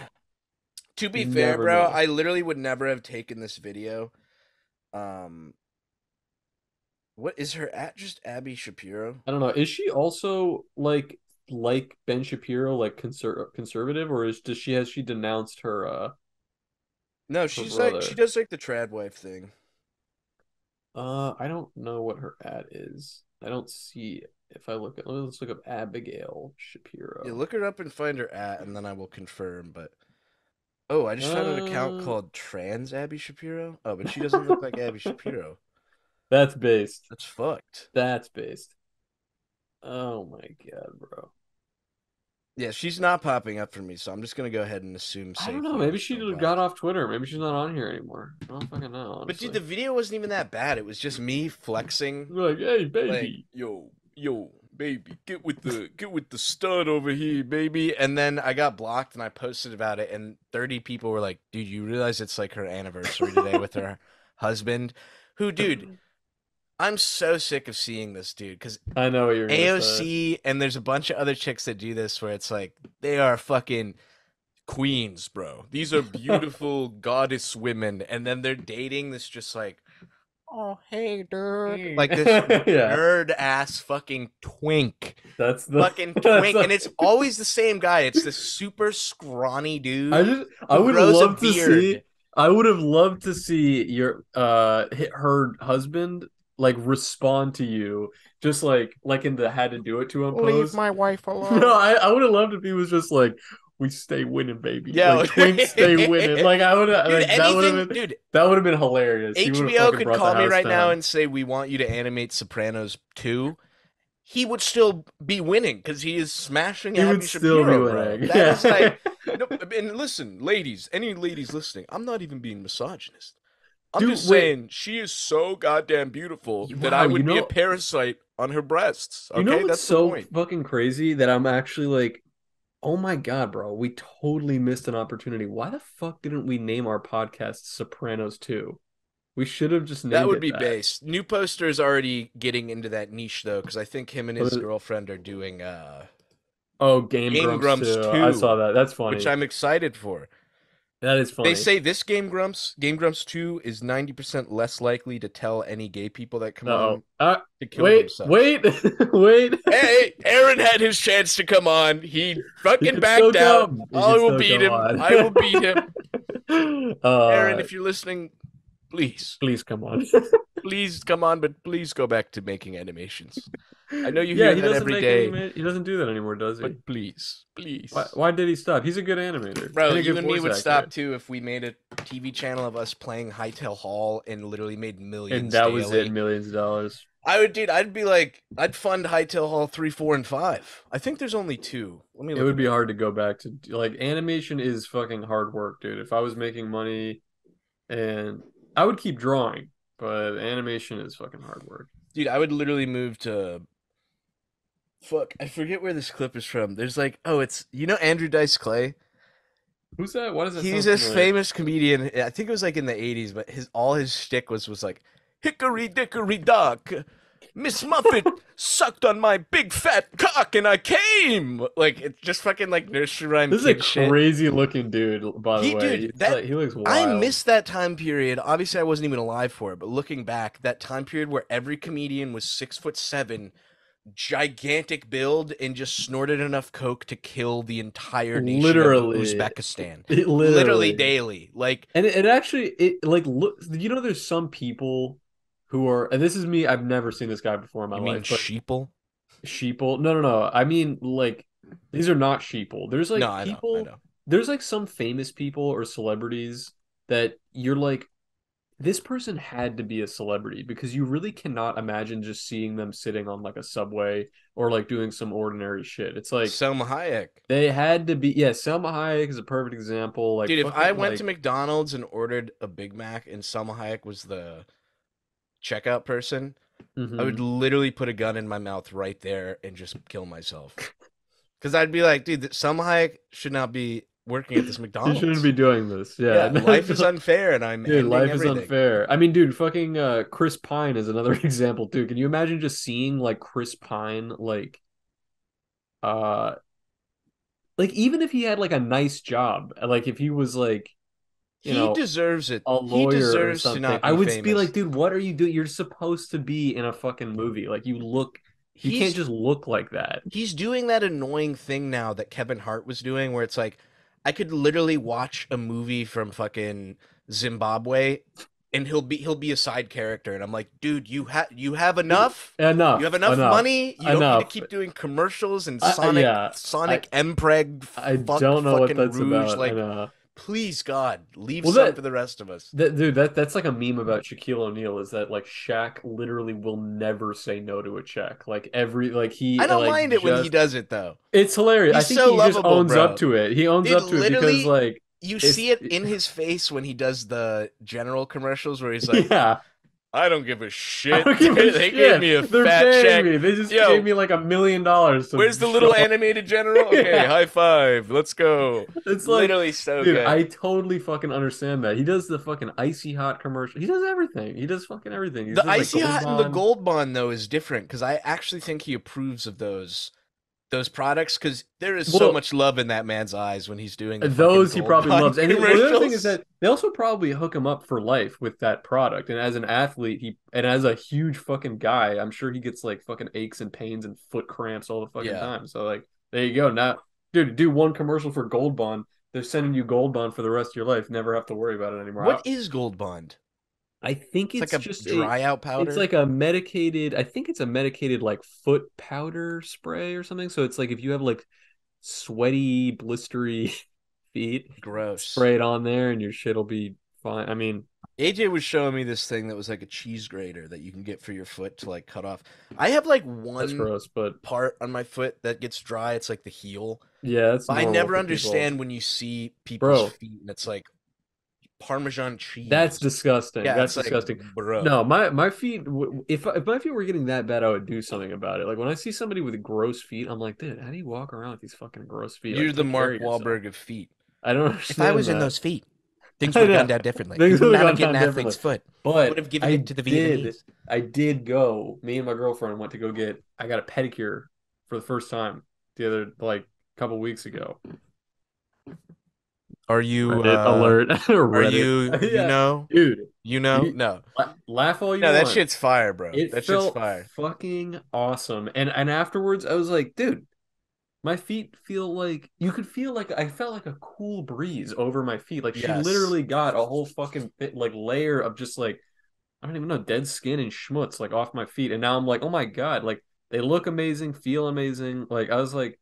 To be You fair, never bro, know. I literally would never have taken this video. Um, what is her at? Just Abby Shapiro? I don't know. Is she also like Ben Shapiro, like conservative, or is does she has she denounced No, her she's like she brother? does like the trad wife thing. I don't know what her ad is. I don't see it. If I look at, let's look up Abigail Yeah, Shapiro. look her up and find her at, and then I will confirm. But oh, I just found an account Uh, called Trans Abby Shapiro. Oh, but she doesn't look like Abby Shapiro. that's based. That's fucked. That's based. Oh my God, bro. Yeah, she's not popping up for me, so I'm just gonna go ahead and assume I don't know. safely I'm Maybe she still got blocked. off Twitter. Maybe she's not on here anymore. I don't fucking know, But dude, honestly. the video wasn't even that bad. It was just me flexing, You're like, hey, like, baby. yo, baby, get with the stud over here, baby. And then I got blocked and I posted about it, and 30 people were like, dude, you realize it's like her anniversary today with her husband? Who, dude, I'm so sick of seeing this dude because I know what you're gonna say. AOC and there's a bunch of other chicks that do this where it's like they are fucking queens, bro. These are beautiful goddess women, and then they're dating this just like, oh hey dude, like this Yeah, nerd ass fucking twink, fucking that's twink, and it's always the same guy. It's this super scrawny I dude just I who would grows a love to beard. see I would have loved to see your her husband like respond to you just like in the had to do it to him Leave pose. my wife No, alone. I would have loved if he was just like we stay winning, baby. Yo, Like twinks stay winning. Like I would have dude, like anything, dude. that would have been hilarious. He would have HBO fucking could brought the call me house right now down. and say we want you to animate Sopranos 2. He would still be winning because he is smashing He would Abby still be Shapiro, bro. winning. That is Yeah. like, no, and listen, ladies, any ladies listening, I'm not even being misogynist. I'm Dude, just wait. saying she is so goddamn beautiful that I Wow, would be a parasite on her breasts. you know Okay, what's that's the so point. fucking crazy that I'm actually like, oh my God, bro, we totally missed an opportunity. Why the fuck didn't we name our podcast Sopranos 2? We should have just That named would it be that. base. New Poster is already getting into that niche though, because I think him and What his is- girlfriend are doing Oh, Game Game Grumps Grumps 2. I saw 2, that. That's which funny. I'm excited for. That is They funny. say this Game Grumps 2 is 90% less likely to tell any gay people that come Uh-oh. on to kill Wait, themselves. wait, wait. Hey, Aaron had his chance to come on. He He fucking can still backed out. come. He I can will still beat come him. on. I will beat him. Aaron, uh, if you're listening, please, please come on. please come on, but please go back to making animations. I know you Yeah, hear he that doesn't every make any. day, He doesn't do that anymore, does but he? please, Why? please. Why did he stop? He's a good animator Bro, and a you good and me voice would stop actor. too if we made a TV channel of us playing Hightail Hall and literally made And millions that was it, daily. millions of dollars. I would, dude. I'd be like, I'd fund Hightail Hall 3, 4, and 5. I think there's only two. Let me It look would at be that. hard to go back to like animation is fucking hard work, dude. If I was making money and I would keep drawing, but animation is fucking hard work. Dude, I would literally move to fuck. I forget where this clip is from. There's like, oh, it's Andrew Dice Clay. Who's that? Why does that He's sound this familiar? famous comedian. I think it was like in the '80s, but his shtick was like, "Hickory dickory dock, Miss Muffet sucked on my big fat cock and I came." Like it's just fucking like nursery rhyme This is a kid shit. crazy looking dude, by the way. Dude, He's that like he looks I wild. missed that time period. Obviously, I wasn't even alive for it, but looking back, that time period where every comedian was 6'7", gigantic build, and just snorted enough coke to kill the entire nation of Literally, Uzbekistan, literally literally. daily. Like, And it actually it like look there's some people who are and this is me, I've never seen this guy before in my you mean life, but sheeple? sheeple. No, no, no. I mean like these are not sheeple. There's No, like I know, I people know. there's like some famous people or celebrities that you're like this person had to be a celebrity because you really cannot imagine just seeing them sitting on like a subway or like doing some ordinary shit. It's like Selma Hayek. they had to be, yeah, Selma Hayek is a perfect example. Like Dude, if I fucking went to like McDonald's and ordered a Big Mac and Selma Hayek was the checkout person, I would mhm. literally put a gun in my mouth right there and just kill myself. Because I'd be like, dude, Salma Hayek should not be working at this She shouldn't be McDonald's. doing this. Yeah. Yeah, life is unfair and I'm Dude, ending life is everything. unfair. I mean, dude, fucking Chris Pine is another example too. Can you imagine just seeing like Chris Pine uh like even if he had like a nice job, like if he was like, you He know, deserves it. a He lawyer or deserves to something, not I be would be like, famous. dude, what are you doing? You're supposed to be in a fucking movie. Like you can't He's just look like that. he's doing that annoying thing now that Kevin Hart was doing where it's like I could literally watch a movie from fucking Zimbabwe and he'll be a side character and I'm like, dude, you have enough? You have Enough, enough enough, money? You don't need to enough. keep doing commercials and Yeah, Sonic Mpreg I fuck don't know what fucking that's Rouge. about. I Like, know. please God, leave Well, some for the rest of us. dude, that's like a meme about Shaquille O'Neal is that like Shaq literally will never say no to a check. Like every like I he don't like mind it when he just does it though. it's hilarious. I He's think so he just lovable, owns up bro. to it. He owns Dude, up to it because literally, like you it's see it in his face when he does the general commercials where he's like, yeah. I don't give a I shit. don't give a They gave shit. me a They're fat paying check. me. They just gave Yo, me like $1 million to where's the show little up. animated general? Okay, Yeah. high five. Let's go. It's like, Literally so dude, good. I totally fucking understand that. He does the fucking icy hot commercial. He does everything. He does fucking everything. He The does like icy Gold hot and the Bond. gold bond though is different because I actually think he approves of those products because there is so Well, much love in that man's eyes when he's doing the fucking those he gold probably bond loves. And well, the other thing is commercials. that they also probably hook him up for life with that product. And as an athlete, he and as a huge fucking guy, I'm sure he gets like fucking aches and pains and foot cramps all the fucking Yeah. time. So like, there you go. Now, dude, do one commercial for Gold Bond. They're sending you Gold Bond for the rest of your life. Never have to worry about it anymore. What is gold bond? I think It's like it's a just dry out it's powder. like a medicated, I think it's a medicated like foot powder spray or something. So it's like if you have like sweaty, blistery feet, Gross. spray it on there and your shit'll be fine. I mean, AJ was showing me this thing that was like a cheese grater that you can get for your foot to like cut off. I have like that's one gross, but part on my foot that gets dry. It's like the heel. yeah, that's But I normal never for people. understand when you see people's Bro, feet and it's like Parmesan that's cheese. disgusting. Yeah, That's it's like, disgusting. bro, No, my feet. If my feet were getting that bad, I would do something about it. Like when I see somebody with gross feet, I'm like, dude, how do you walk around with these fucking gross feet? you're Like, the take care Mark of yourself. Wahlberg of feet. I don't If I understand was in that. those feet, things I would have gone know down differently. We things would would have not gone get an down differently, athlete's foot. We would but have given it to the Vietnamese. I did go. Me and my girlfriend went to go get. I got a pedicure for the first time the other like couple weeks ago. Are you Reddit alert. are Reddit. you Yeah, know? dude. You know? You No. laugh all you No, that want. shit's fire, bro. It That shit's felt fire. fucking awesome. And afterwards, I was like, dude, my feet feel like you could feel like I felt like a cool breeze over my feet. Like she Yes. literally got a whole fucking like layer of just like I don't even know dead skin and schmutz like off my feet. And now I'm like, oh my God, like they look amazing, feel amazing. Like I was like,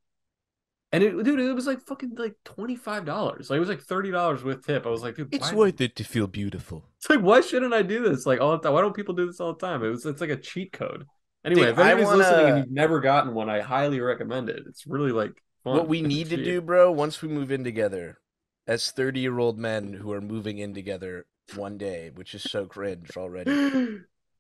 and it, dude, it was like fucking like $25. Like it was like $30 with tip. I was like, dude, It's why? worth it to feel beautiful. It's like, why shouldn't I do this like all the time? Why don't people do this all the time? It's like a cheat code. Anyway, Dude, if I anybody's listening and wanna you've never gotten one, I highly recommend it. It's really like what fun we and need to cheap. do, bro, once we move in together, as 30-year-old men who are moving in together one day, which is so cringe already.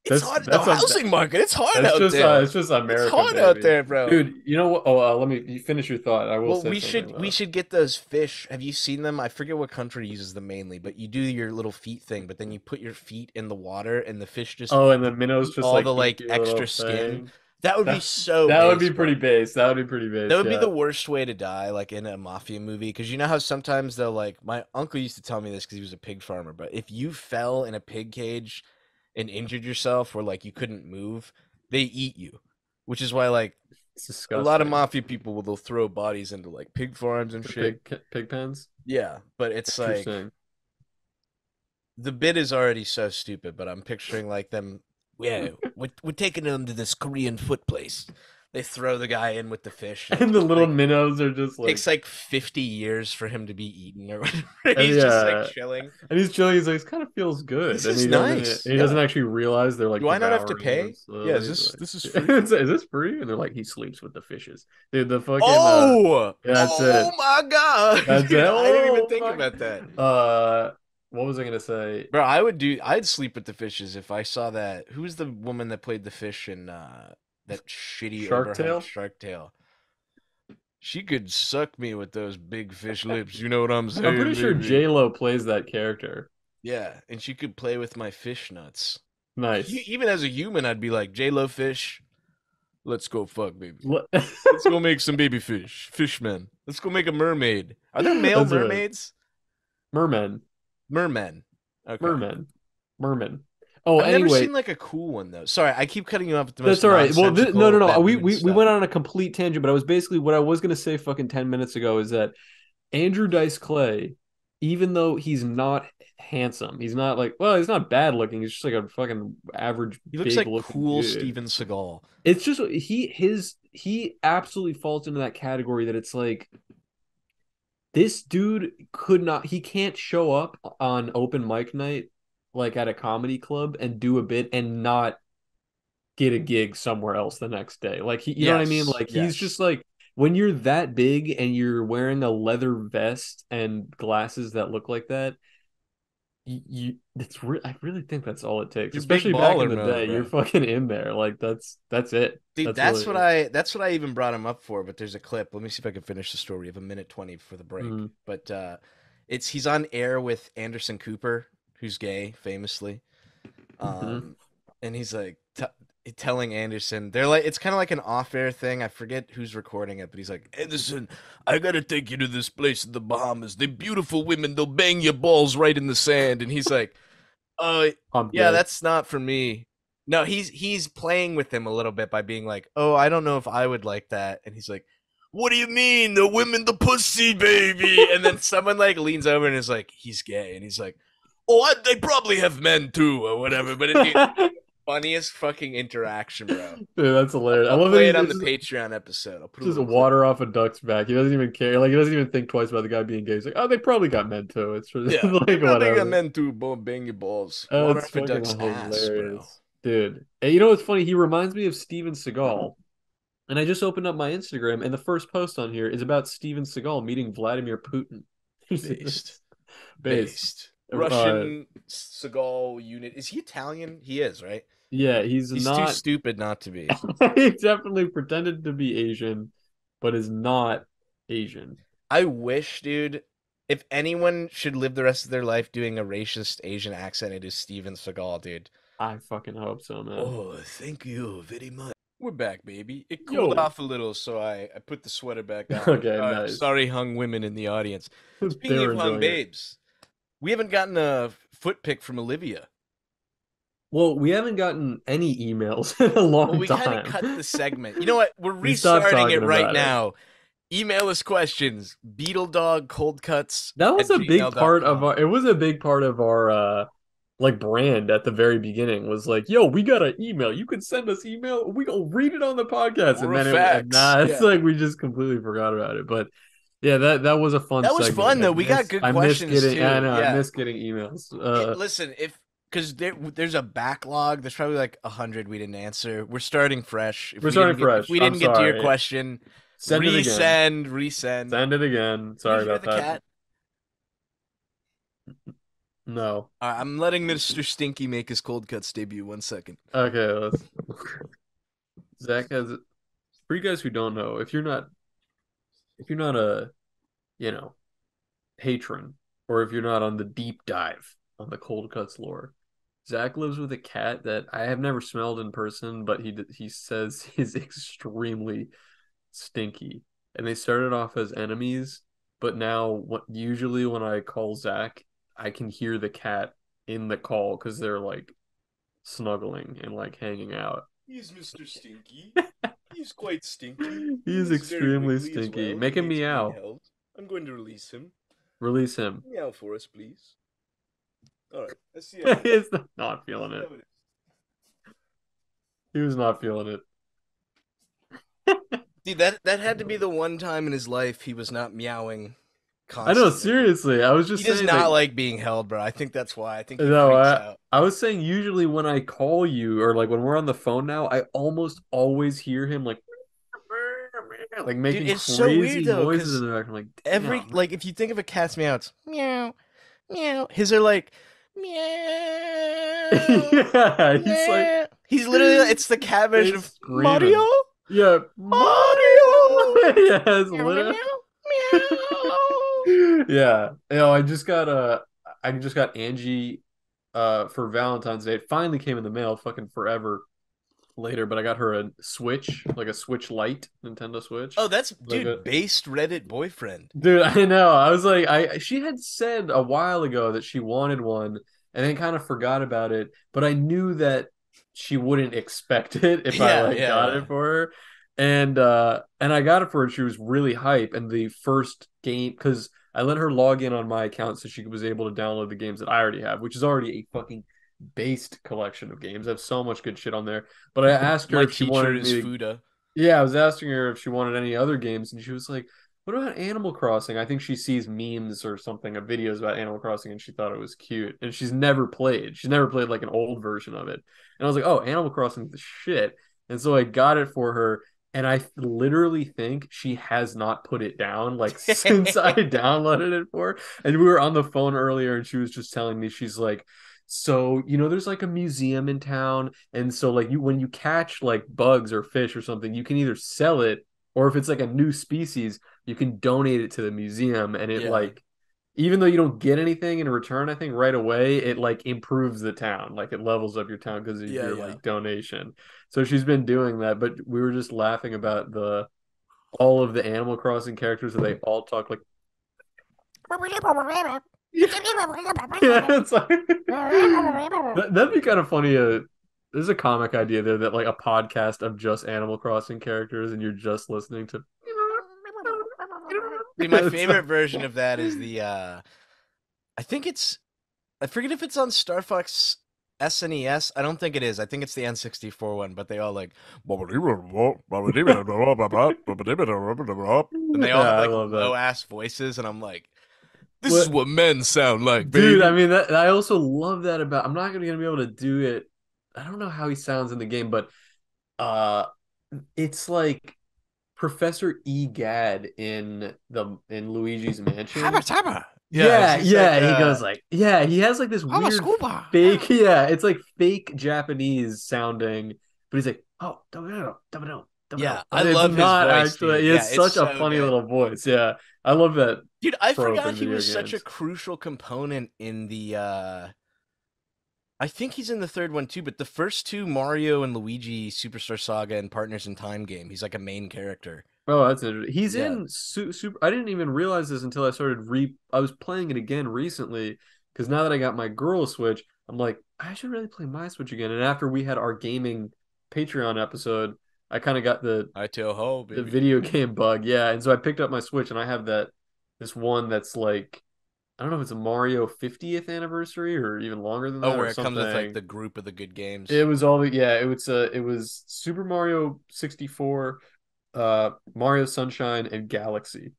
It's That's hard. The that's a housing market, it's hard that's out just there. it's just It's America, hard out baby. there, bro. Dude, you know what? Oh, let me you finish your thought. I will Well, say we something should we though. should get those fish. Have you seen them? I forget what country uses them mainly, but you do your little feet thing, but then you put your feet in the water and the fish just Oh, and the minnows eat just all like the eat like your extra little skin. thing. That would be That so that would be base, pretty bro. base. That would be pretty That base, would be yeah. the worst way to die, like in a mafia movie, because you know how sometimes they'll like. My uncle used to tell me this because he was a pig farmer. But if you fell in a pig cage and injured yourself, or like you couldn't move, they eat you. Which is why like It's a lot of disgusting. mafia people will they'll throw bodies into like pig farms and The shit. pig pens. Yeah, but it's like Interesting. the bit is already so stupid. But I'm picturing like them. Yeah, we're taking them to this Korean foot place. They throw the guy in with the fish, and it And the just little like minnows are just takes like, like 50 years for him to be eaten or whatever. and He's just like yeah, chilling. and he's chilling. He's like, this kind of feels good, This and is nice. he doesn't Yeah. actually realize they're like Do I not have to devouring him pay? Yeah, slowly. He's this is like, free? is this free? And they're like, he sleeps with the fishes, dude. The fucking Oh! yeah, that's Oh it. my god. That's it. Dude, I didn't even Oh think my. about that. What was I gonna say? Bro, I'd sleep with the fishes if I saw that. Who's the woman that played the fish in that shitty Shark overhyped Tale. Shark Tale? She could suck me with those big fish lips. You know what I'm I'm pretty saying, sure baby? J Lo plays that character. Yeah, and she could play with my fish nuts. Nice. Even as a human, I'd be like, J-Lo fish, let's go fuck, baby. That's Let's go make some baby fish. Fishmen. Let's go make a mermaid. Are there male right. mermaids? Mermen. Mermen. Okay. Mermen. Merman. Oh, I've never anyway, seen like a cool one though. Sorry, I keep cutting you off at the most that's all right. Well, no, no, nonsensical no. bedroom We stuff. went on a complete tangent, but I was basically what I was gonna say fucking 10 minutes ago is that Andrew Dice Clay, even though he's not handsome, he's not like well, he's not bad looking. He's just like a fucking average He looks big like looking cool dude. Steven Seagal. It's just he absolutely falls into that category that it's like this dude could not he can't show up on open mic night like at a comedy club and do a bit and not get a gig somewhere else the next day. Like he you know what I mean? Yes. Like he's just Yes. like when you're that big and you're wearing a leather vest and glasses that look like that, I really think that's all it takes. You're big Especially back in baller the mode, day, you're bro. fucking in there. Like that's it. Dude, That's really it. that's what I even brought him up for, but there's a clip. Let me see if I can finish the story. We have a minute 20 for the break. Mm, But it's he's on air with Anderson Cooper, who's gay, famously. mm-hmm. And he's like telling Anderson, they're like, it's kind of like an off-air thing. I forget who's recording it, but he's like, Anderson, I gotta take you to this place in the Bahamas. They're beautiful women. They'll bang your balls right in the sand. And he's like, oh, I'm yeah, gay. that's not for me. No, he's playing with him a little bit by being like, oh, I don't know if I would like that. And he's like, what do you mean? The women, the pussy, baby. And then someone like leans over and is like, he's gay. And he's like, oh, they probably have men too, or whatever. But it, dude, funniest fucking interaction, bro. Dude, that's hilarious. I I'll love that play he's it on it's the Patreon episode. I'll put a just little clip. water off a duck's back. He doesn't even care. Like he doesn't even think twice about the guy being gay. He's like, oh, they probably got men too. It's just Yeah, they like probably got whatever. men too, bang your balls. Water It's off a fucking duck's ass, bro. hilarious, dude. And you know what's funny? He reminds me of Steven Seagal. And I just opened up my Instagram, and the first post on here is about Steven Seagal meeting Vladimir Putin. Based. Based. Based. Uh, Russian Seagal unit. Is he Italian? He is, right? yeah, he's He's too not. stupid not to be. He definitely pretended to be Asian, but is not Asian. I wish, dude, if anyone should live the rest of their life doing a racist Asian accent, it is Steven Seagal, dude. I fucking hope so, man. Oh, thank you very much. We're back, baby. It cooled Yo. off a little, so I put the sweater back on. Okay, nice. Sorry, hung women in the audience. They Speaking were of hung enjoying it. babes, we haven't gotten a foot pic from Olivia. Well, we haven't gotten any emails in a Well, long we kind of time. cut the segment. You know what? We're We stopped restarting it talking right about it. now. Email us questions. Beetledogcoldcuts That at was a big part of gmail.com. our, it was a big part of our like brand at the very beginning was like, yo, we got an email. You can send us email. We gonna read it on the podcast. Or And a then fax. it's Yeah. like we just completely forgot about it. But yeah, that was a fun That was segment. fun, though. We got good I miss questions, getting, I too. know, I Yeah. miss getting emails. Listen, if because there's a backlog. There's probably like 100 we didn't answer. We're starting fresh. We're starting If fresh. we I'm didn't get to your sorry. question, Send it again. resend. Send it again. Did you Sorry hear about the that. cat? No. I'm letting Mr. Stinky make his cold cuts debut. 1 second. Okay, let's Zach has for you guys who don't know, if you're not a, you know, patron, or if you're not on the deep dive on the cold cuts lore, Zach lives with a cat that I have never smelled in person, but he says is extremely stinky. And they started off as enemies, but now usually when I call Zach, I can hear the cat in the call because they're like snuggling and like hanging out. He's Mr. Stinky. He's quite stinky. He's He's very extremely wiggly as stinky. well. He Make him hates being meow. held. I'm going to release him. Release him. Meow for us, please. All right. Let's see how it is. He's not feeling See it. how it is. He was not feeling it. Dude, that had to be the one time in his life he was not meowing I know, constantly. seriously. I was He just does saying not like like being held, bro. I think that's why. I think he no, freaks out. I was saying usually when I call you or like when we're on the phone now, I almost always hear him like Dude, making it's so weird crazy though, noises because in the back. I'm like, every damn. like if you think of a cat's meow, it's meow, meow. His are like meow, Yeah, he's like meow. He's literally it's the cat version he's of Mario, screaming. Yeah, Mario. Mario. Yeah, it's Meow meow literally. meow meow. Yeah. I just got Angie for Valentine's Day. It finally came in the mail fucking forever later, but I got her a Switch, like a Switch Lite, Nintendo Switch. Oh, that's Like a dude, based Reddit boyfriend. dude, I know. I was like, I she had said a while ago that she wanted one, and then kind of forgot about it. But I knew that she wouldn't expect it if I Yeah, like yeah, got yeah. it for her, and I got it for her. And she was really hype. And the first game, because I let her log in on my account so she was able to download the games that I already have, which is already a fucking based collection of games. I have so much good shit on there. But I asked her My if she teacher wanted is me to Fuda. yeah, I was asking her if she wanted any other games, and she was like, "What about Animal Crossing?" I think she sees memes or something of videos about Animal Crossing, and she thought it was cute. And she's never played. She's never played like an old version of it. And I was like, "Oh, Animal Crossing's the shit." And so I got it for her, and I literally think she has not put it down like since I downloaded it for her. And we were on the phone earlier, and she was just telling me she's like. So, there's like a museum in town, and so like when you catch like bugs or fish or something, you can either sell it or if it's like a new species, you can donate it to the museum and it Yeah, like even though you don't get anything in return, I think right away it like improves the town. Like it levels up your town because of yeah, your yeah. like donation. So she's been doing that, but we were just laughing about the all of the Animal Crossing characters that they all talk like yeah, it's like that'd be kind of funny. There's a comic idea there that like a podcast of just Animal Crossing characters, and you're just listening to. See, my It's favorite like, version of that is the I think it's I forget if it's on Star Fox SNES. I don't think it is. I think it's the N64 one, but they all like and they all yeah, have I like love that. low ass voices and I'm like this is What, what men sound like, dude? I baby. mean, that I also love that about. I'm not gonna be able to do it. I don't know how he sounds in the game, but uh, it's like Professor Egad in Luigi's Habba Mansion. tabba. Yeah, Yeah, he's like yeah. He goes like, yeah, he has like this Haba weird scuba. fake, yeah, it's like fake Japanese sounding, but he's like, oh, double double double. Yeah, I But it's love his not voice, actually. dude. He Yeah, has it's such a so funny good. little voice. Yeah, I love that Dude, I trope forgot in he video was such a games. crucial component in the I think he's in the third one too, but the first two Mario and Luigi Superstar Saga and Partners in Time game, he's like a main character. Oh, that's interesting. He's Yeah, in Super. I didn't even realize this until I started re. I was playing it again recently because now that I got my girl Switch, I'm like, I should really play my Switch again. And after we had our gaming Patreon episode, I kind of got I tell ho, the baby. video game bug. Yeah, and so I picked up my Switch and I have this one that's like I don't know if it's a Mario 50th anniversary or even longer than Oh, that or where it comes with like something. the group of the good It games. was all the yeah, it was Super Mario 64, Mario Sunshine and Galaxy,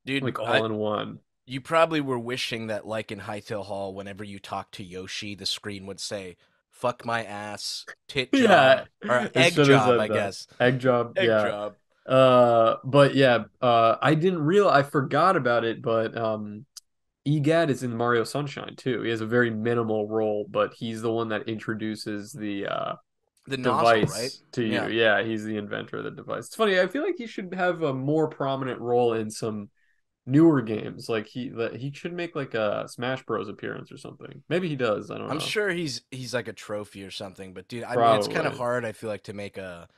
Dude, like all in one. you probably were wishing that, like in Hightail Hall, whenever you talk to Yoshi, the screen would say, fuck my ass, tit Yeah, job, or it egg should have job, said I that. guess. Egg job, Egg yeah. job. But yeah, I didn't realize I forgot about it, but EGAD is in Mario Sunshine too. He has a very minimal role, but he's the one that introduces the The nozzle, right? device to you. Yeah. Yeah, he's the inventor of the device. It's funny. I feel like he should have a more prominent role in some newer games. Like he should make like a Smash Bros appearance or something. Maybe he does. I don't I'm know. sure he's like a trophy or something, but dude, I mean, it's kind of Probably. hard, I feel like, to make a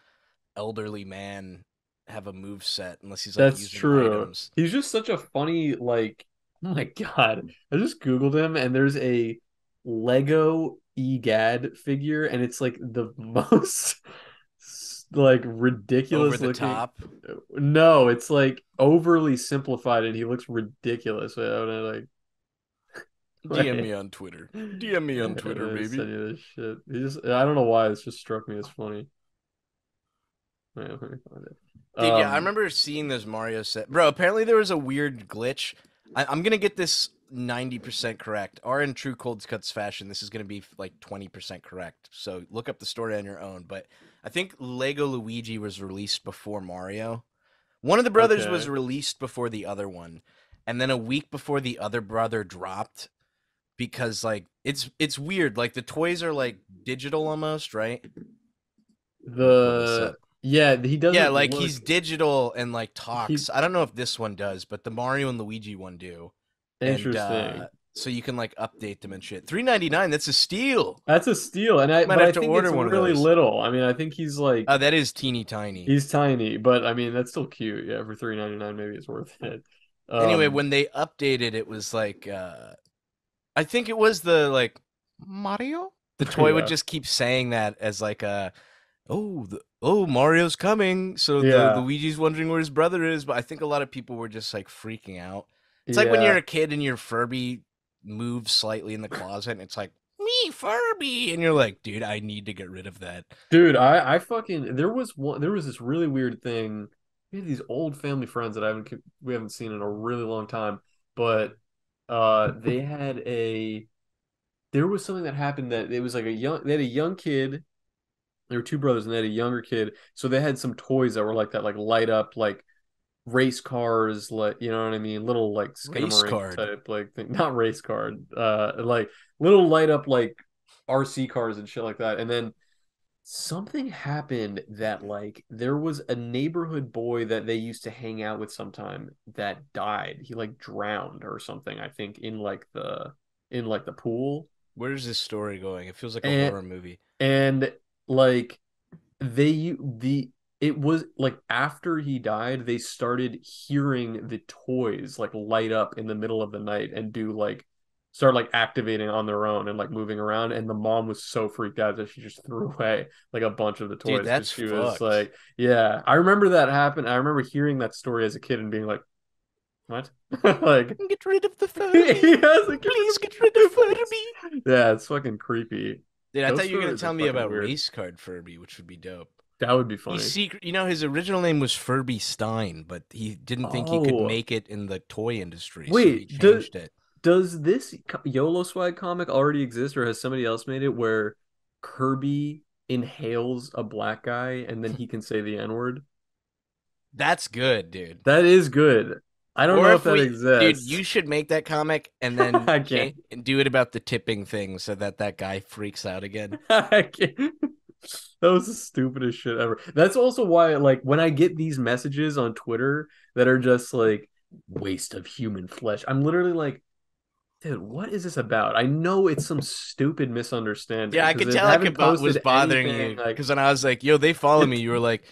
elderly man have a move set unless he's like That's using true. items. He's just such a funny like oh my God. I just Googled him and there's a Lego EGAD figure and it's like the most like Over ridiculous the looking. top. No, it's like overly simplified and he looks ridiculous. DM Wait. me on Twitter. DM me on Twitter, Send baby. you this shit. I don't know why it's just struck me as funny. Wait, let me find it. Dude, yeah, I remember seeing those Mario set. Bro, apparently there was a weird glitch. I'm gonna get this 90% correct. Or in true Cold Cuts fashion, this is gonna be like 20% correct. So look up the story on your own. But I think Lego Luigi was released before Mario. One of the brothers was Okay. released before the other one, and then a week before the other brother dropped because like it's weird. Like the toys are like digital almost, right? Let me pull this The up. yeah, he Yeah, doesn't like look he's digital and like he talks. I don't know if this one does, but the Mario and Luigi one do. And interesting. so you can like update them and shit. 3.99, that's a steal. That's a steal, Might but have I to think it's order one of really those. little. I mean, I think he's like Oh, that is teeny tiny. he's tiny, but I mean that's still cute. Yeah, for 3.99 maybe it's worth it. Anyway, Um when they updated it was like I think it was the like Mario? The toy would yeah. just keep saying that as like oh Mario's coming, so the Yeah. Luigi's wondering where his brother is, but I think a lot of people were just like freaking out. It's like when you're Yeah. a kid and your Furby moves slightly in the closet and it's like me Furby and you're like, dude, I need to get rid of that. Dude, I fucking there was this really weird thing. We had these old family friends that we haven't seen in a really long time, but they had a there was something that happened that it was like they had a young kid. There were two brothers and they had a younger kid. So they had some toys that were like that, like light up like race cars, like you know what I mean? Little like Race Skinamarink card. type like thing. Not race card. Like little light up like RC cars and shit like that. And then something happened that like there was a neighborhood boy that they used to hang out with sometime that died. He like drowned or something, I think, in like the pool. Where's this story going? It feels like a And horror movie. and like the it was like after he died, they started hearing the toys like light up in the middle of the night and do like start like activating on their own and like moving around. And the mom was so freaked out that she just threw away like a bunch of the Dude, toys because that's she was fucked. like, yeah, I remember that happened. I remember hearing that story as a kid and being like, what? Like, Get rid of the he Furby. has like, get rid Please of get rid of the Furby. yeah, it's fucking creepy. Dude, I Those thought you were gonna stories are tell me fucking about weird. race card Furby, which would be dope. That would be He's funny. secret. You know, his original name was Furby Stein, but he didn't think he could Oh, make it in the toy industry, so he wait, changed it. does this YOLO Swag comic already exist, or has somebody else made it where Kirby inhales a black guy and then he can say the N-word? That's good, dude. That is good. I don't Or know if if that dude, exists. you should make that comic and then I can't. change and do it about the tipping thing so that that guy freaks out again. I can't. That was the stupidest shit ever. That's also why, like, when I get these messages on Twitter that are just like waste of human flesh, I'm literally like, Dude, what is this about? I know it's some stupid misunderstanding Yeah, I because could they tell like haven't it was posted bothering anything you like because when I was like, "Yo, they follow me," it. you were like,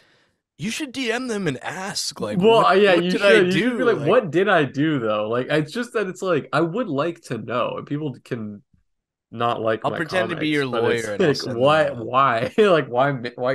"You should DM them and ask, like, Well, yeah, what you did I should. You should be do?" like, Like, what did I do though? Like, it's just that it's like I would like to know. And people can not like I'll my pretend to be your comics, but lawyer it's and I'll like, send them why, a. why, like, why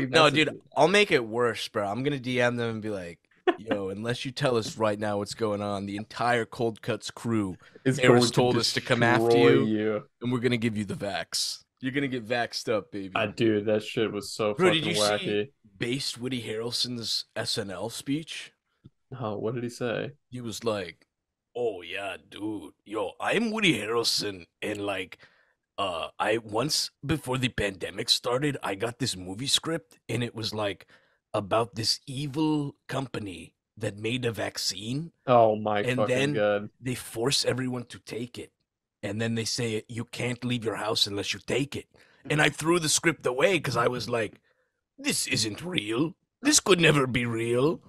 No, message dude, me? I'll make it worse, bro. I'm gonna DM them and be like, "Yo, unless you tell us right now what's going on, the entire Cold Cuts crew, It's Harris going to told us to come after destroy you, you. and we're gonna give you the vax. You're gonna get vaxxed up, baby." Dude, that shit was so Bro, did fucking you see wacky. based Woody Harrelson's SNL speech? Oh, what did he say? He was like, "Oh yeah, dude, yo, I'm Woody Harrelson, and like, I once before the pandemic started, I got this movie script, and it was like about this evil company that made a vaccine, Oh my and fucking then god. they force everyone to take it, and then they say you can't leave your house unless you take it." And I threw the script away because I was like, "This isn't real. This could never be real."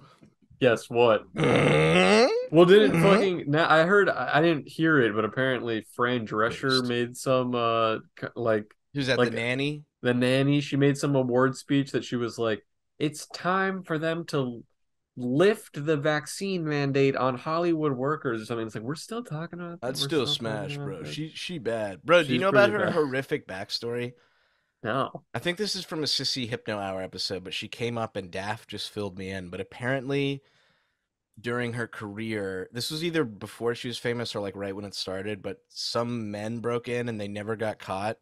Guess what? Well, didn't fucking now I heard I didn't hear it, but apparently Fran Drescher Based. made some Who's that? The like nanny? the nanny, she made some award speech that she was like, it's time for them to lift the vaccine mandate on Hollywood workers or something. It's like we're still talking about I'd that. We're still still talking smash, about bro. this. She bad, bro. Do you She's know about pretty her bad. horrific backstory? No. I think this is from a Sissy Hypno Hour episode, but she came up and Daft just filled me in. But apparently, during her career, this was either before she was famous or like right when it started. But some men broke in and they never got caught.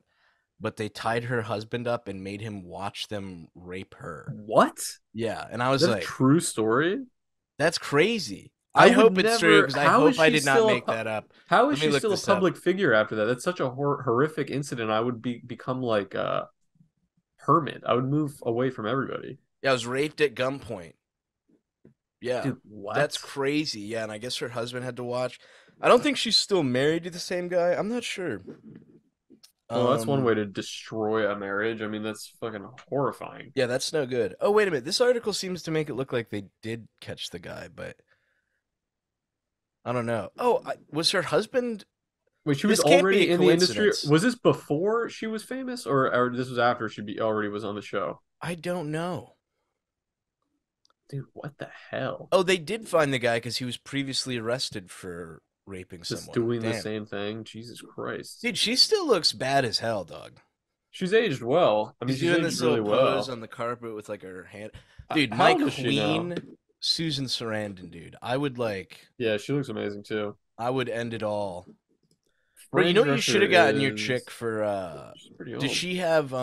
But they tied her husband up and made him watch them rape her. What? Is Yeah, and I was that a like, true story? that's crazy. I I would hope it's true never. because I hope I did not make that up. How is Let me she look still a this up. public figure after that? That's such a horrific incident. I would become like a hermit. I would move away from everybody. Yeah, I was raped at gunpoint. Yeah, Dude, that's what? crazy. Yeah, and I guess her husband had to watch. I don't think she's still married to the same guy. I'm not sure. Well, that's one Um, way to destroy a marriage. I mean, that's fucking horrifying. yeah, that's no good. Oh, wait a minute. This article seems to make it look like they did catch the guy, but I don't know. Oh, was her husband? Wait, she was This can't be a already in the industry. coincidence. Was this before she was famous, or this was after already was on the show? I don't know. Dude, what the hell? Oh, they did find the guy because he was previously arrested for raping Just someone. doing the Damn. same thing? Jesus Christ. Dude, she still looks bad as hell, dog. She's aged well. I mean, She's she's doing aged this little really pose well. on the carpet with like her hand. Dude, How my old is she now? queen, Susan Sarandon, dude. I would like, Yeah, she looks amazing too. I would end it all. Bro, you Fran know what you should have gotten your Drescher chick is for she's pretty does old. she have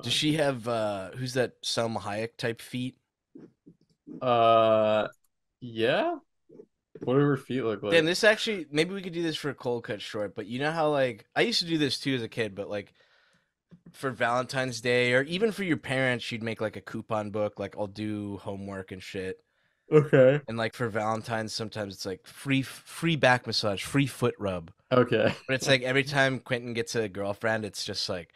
does she have who's that Salma Hayek type feet? Uh, yeah. What do her feet look Damn, like? this actually maybe we could do this for a cold cut short, but you know how like I used to do this too as a kid, but like for Valentine's Day or even for your parents, she'd make like a coupon book, like I'll do homework and shit. Okay. And like for Valentine's, sometimes it's like free back massage, free foot rub. Okay. But it's like every time Quentin gets a girlfriend, it's just like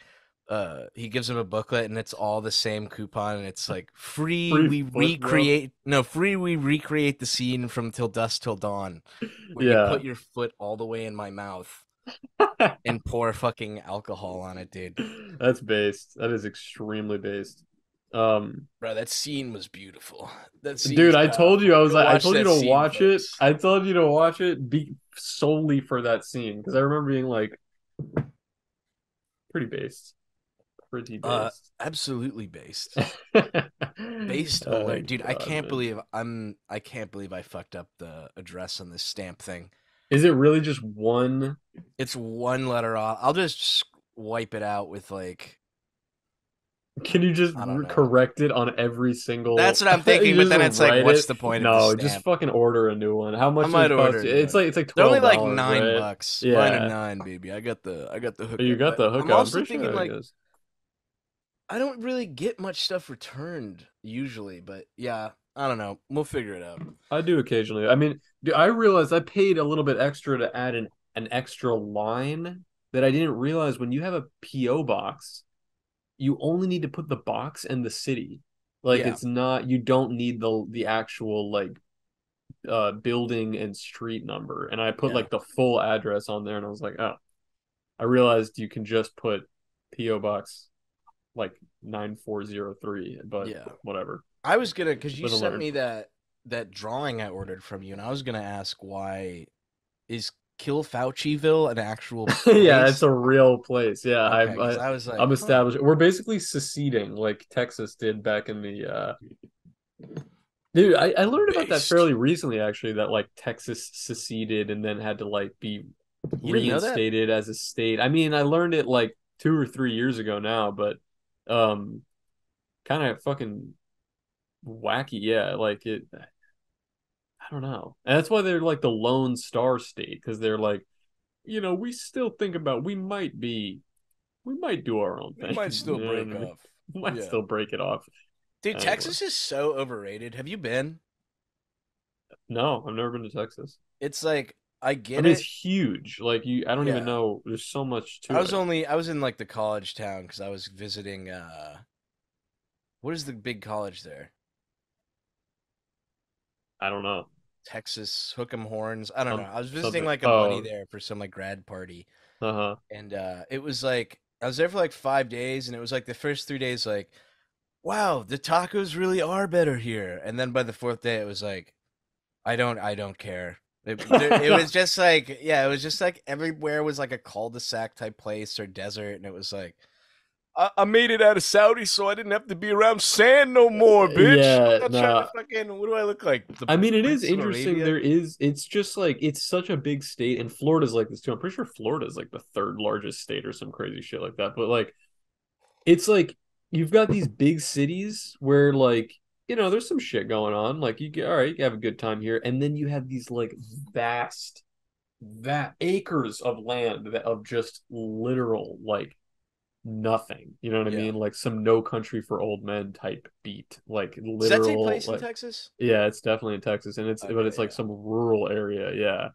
he gives him a booklet and it's all the same coupon and it's like Free foot rub. free we recreate the scene from Till Dusk Till Dawn where you Yeah. put your foot all the way in my mouth and pour fucking alcohol on it, dude. That's based. That is extremely based. Um, Bro, that scene was beautiful. That scene Dude, is I told you powerful. I was Go like I watch told you that to scene, watch it. folks. I told you to watch it be solely for that scene because I remember being like pretty based. Pretty Uh, based. absolutely based. Based Oh alert, dude. God, man. I can't believe I fucked up the address on this stamp thing. Is it really just one? It's one letter off. I'll just wipe it out with like Can you just I don't know. correct it on every single? That's what I'm thinking, You but just then it's like, write what's it? the point of the No, just stamp? fucking order a new one. How I much does might it order cost a you? new one. It's like They're only like $12, nine right? bucks, Yeah. 9 or 9, baby. I got the You hookup. got But the I'm hookup. I'm also pretty thinking sure I like guess. I don't really get much stuff returned usually, but yeah, I don't know. We'll figure it out. I do occasionally. I mean, dude, I realized I paid a little bit extra to add an extra line that I didn't realize when you have a PO box, you only need to put the box and the city. Like Yeah. it's not you don't need the actual like building and street number, and I put Yeah. like the full address on there, and I was like, oh, I realized you can just put PO Box like 9403, but Yeah. whatever. I was gonna, because you Live and sent learn. me that drawing I ordered from you, and I was gonna ask, why is Kill Fauciville an actual Yeah, it's place? a real place. Yeah, Okay, because I was like, I'm huh. established. We're basically seceding like Texas did back in the dude, I learned about that Based. fairly recently actually, that like Texas seceded and then had to like be You didn't know that? reinstated as a state. I mean, I learned it like 2 or 3 years ago now, but um kind of fucking wacky. Yeah, like it, I don't know. And that's why they're like the Lone Star State, because they're like, we still think about we might do our own We thing. might still You know what break I mean? off. We might Yeah. still break it off. Dude, Anyway. Texas is so overrated. Have you been? No, I've never been to Texas. It's like, I I get mean, it's it. huge. Like I don't even Yeah. know. There's so much to it. I was in like the college town because I was visiting what is the big college there? I don't know. Texas Hook'em Horns. I don't know. I was visiting Something. like a buddy Oh, there for some like grad party, uh-huh. and it was like I was there for like 5 days, and it was like the first 3 days like, wow, the tacos really are better here, and then by the fourth day it was like, I don't care. It was just like, yeah, it was just like everywhere was like a cul-de-sac type place or desert, and it was like, I made it out of Saudi, so I didn't have to be around sand no more, bitch. I'm Yeah, not trying to no. fucking. What do I look like? The I mean, it is Prince of interesting. Arabia? It's just like, it's such a big state, and Florida's like this too. I'm pretty sure Florida's like the third largest state or some crazy shit like that. But like, it's like you've got these big cities where like, there's some shit going on. Like you get, all right, you can have a good time here. And then you have these like vast, that acres of land that of just literal like nothing. You know what I Yeah. mean? Like some No Country for Old Men type beat. Like Does that take literal place in like, Texas? yeah, it's definitely in Texas, and Okay, it's like yeah. some rural area. Yeah.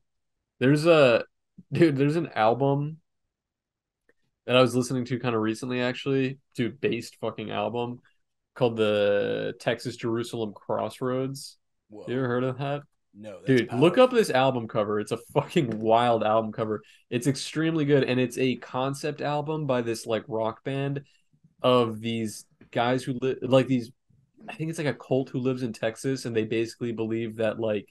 There's a dude, there's an album that I was listening to kind of recently actually, dude, based fucking album called the Texas Jerusalem Crossroads. You ever Whoa. heard of that? No, that's Dude, look up powerful. this album cover. It's a fucking wild album cover. It's extremely good, and it's a concept album by this like rock band of these guys who live like these. I think it's like a cult who lives in Texas, and they basically believe that like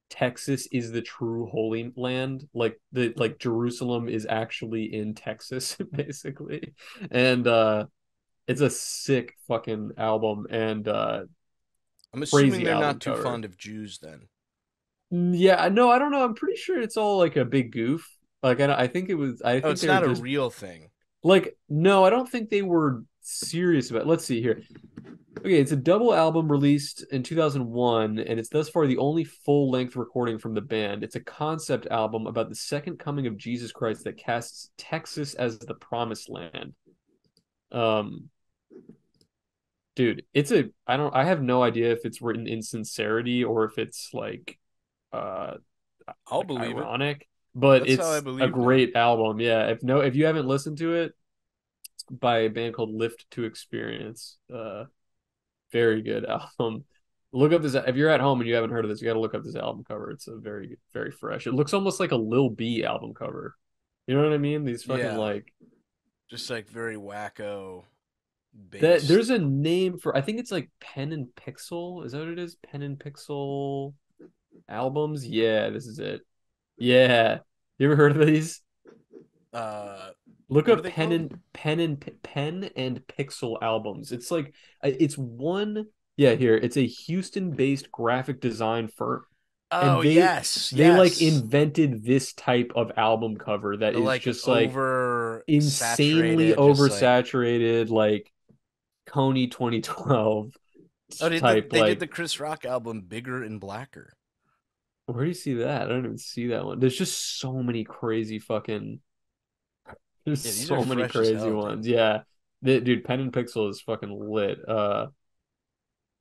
Texas is the true holy land. Like Jerusalem is actually in Texas, basically. And it's a sick fucking album and I'm assuming crazy they're album not too cover. fond of Jews then. Yeah, no, I don't know. I'm pretty sure it's all like a big goof. Like I think it was. I Oh, think it's they were not a just real thing. like, no, I don't think they were serious about it. Let's see here. Okay, it's a double album released in 2001, and it's thus far the only full-length recording from the band. It's a concept album about the second coming of Jesus Christ that casts Texas as the promised land. Um, dude, I have no idea if it's written in sincerity or if it's uh I'll like believe it. ironic, but That's how I it's a believe now. great album. Yeah, if you haven't listened to it, it's by a band called Lift to Experience. Very good album. Look up this if you're at home and you haven't heard of this, you got to look up this album cover. It's a very very fresh. It looks almost like a Lil B album cover. You know what I mean? These fucking Yeah, like just like very wacko that. based. There's a name for. I think it's like Pen and Pixel. Is that what it is? Pen and Pixel albums. Yeah, this is it. Yeah, you ever heard of these? Uh, Look what are up they called? Pen and Pixel albums. It's like it's one. Yeah, here it's a Houston-based graphic design firm, and Oh they yes, they like yes. invented this type of album cover that The is like just like over insanely saturated, just like, oversaturated, like Coney 2012 oh, type. they did Like, the Chris Rock album Bigger and Blacker. where do you see that? I don't even see that one. There's just so many crazy fucking. There's Yeah, these are so many fresh as crazy hell, dude. ones. Yeah, dude, Pen and Pixel is fucking lit.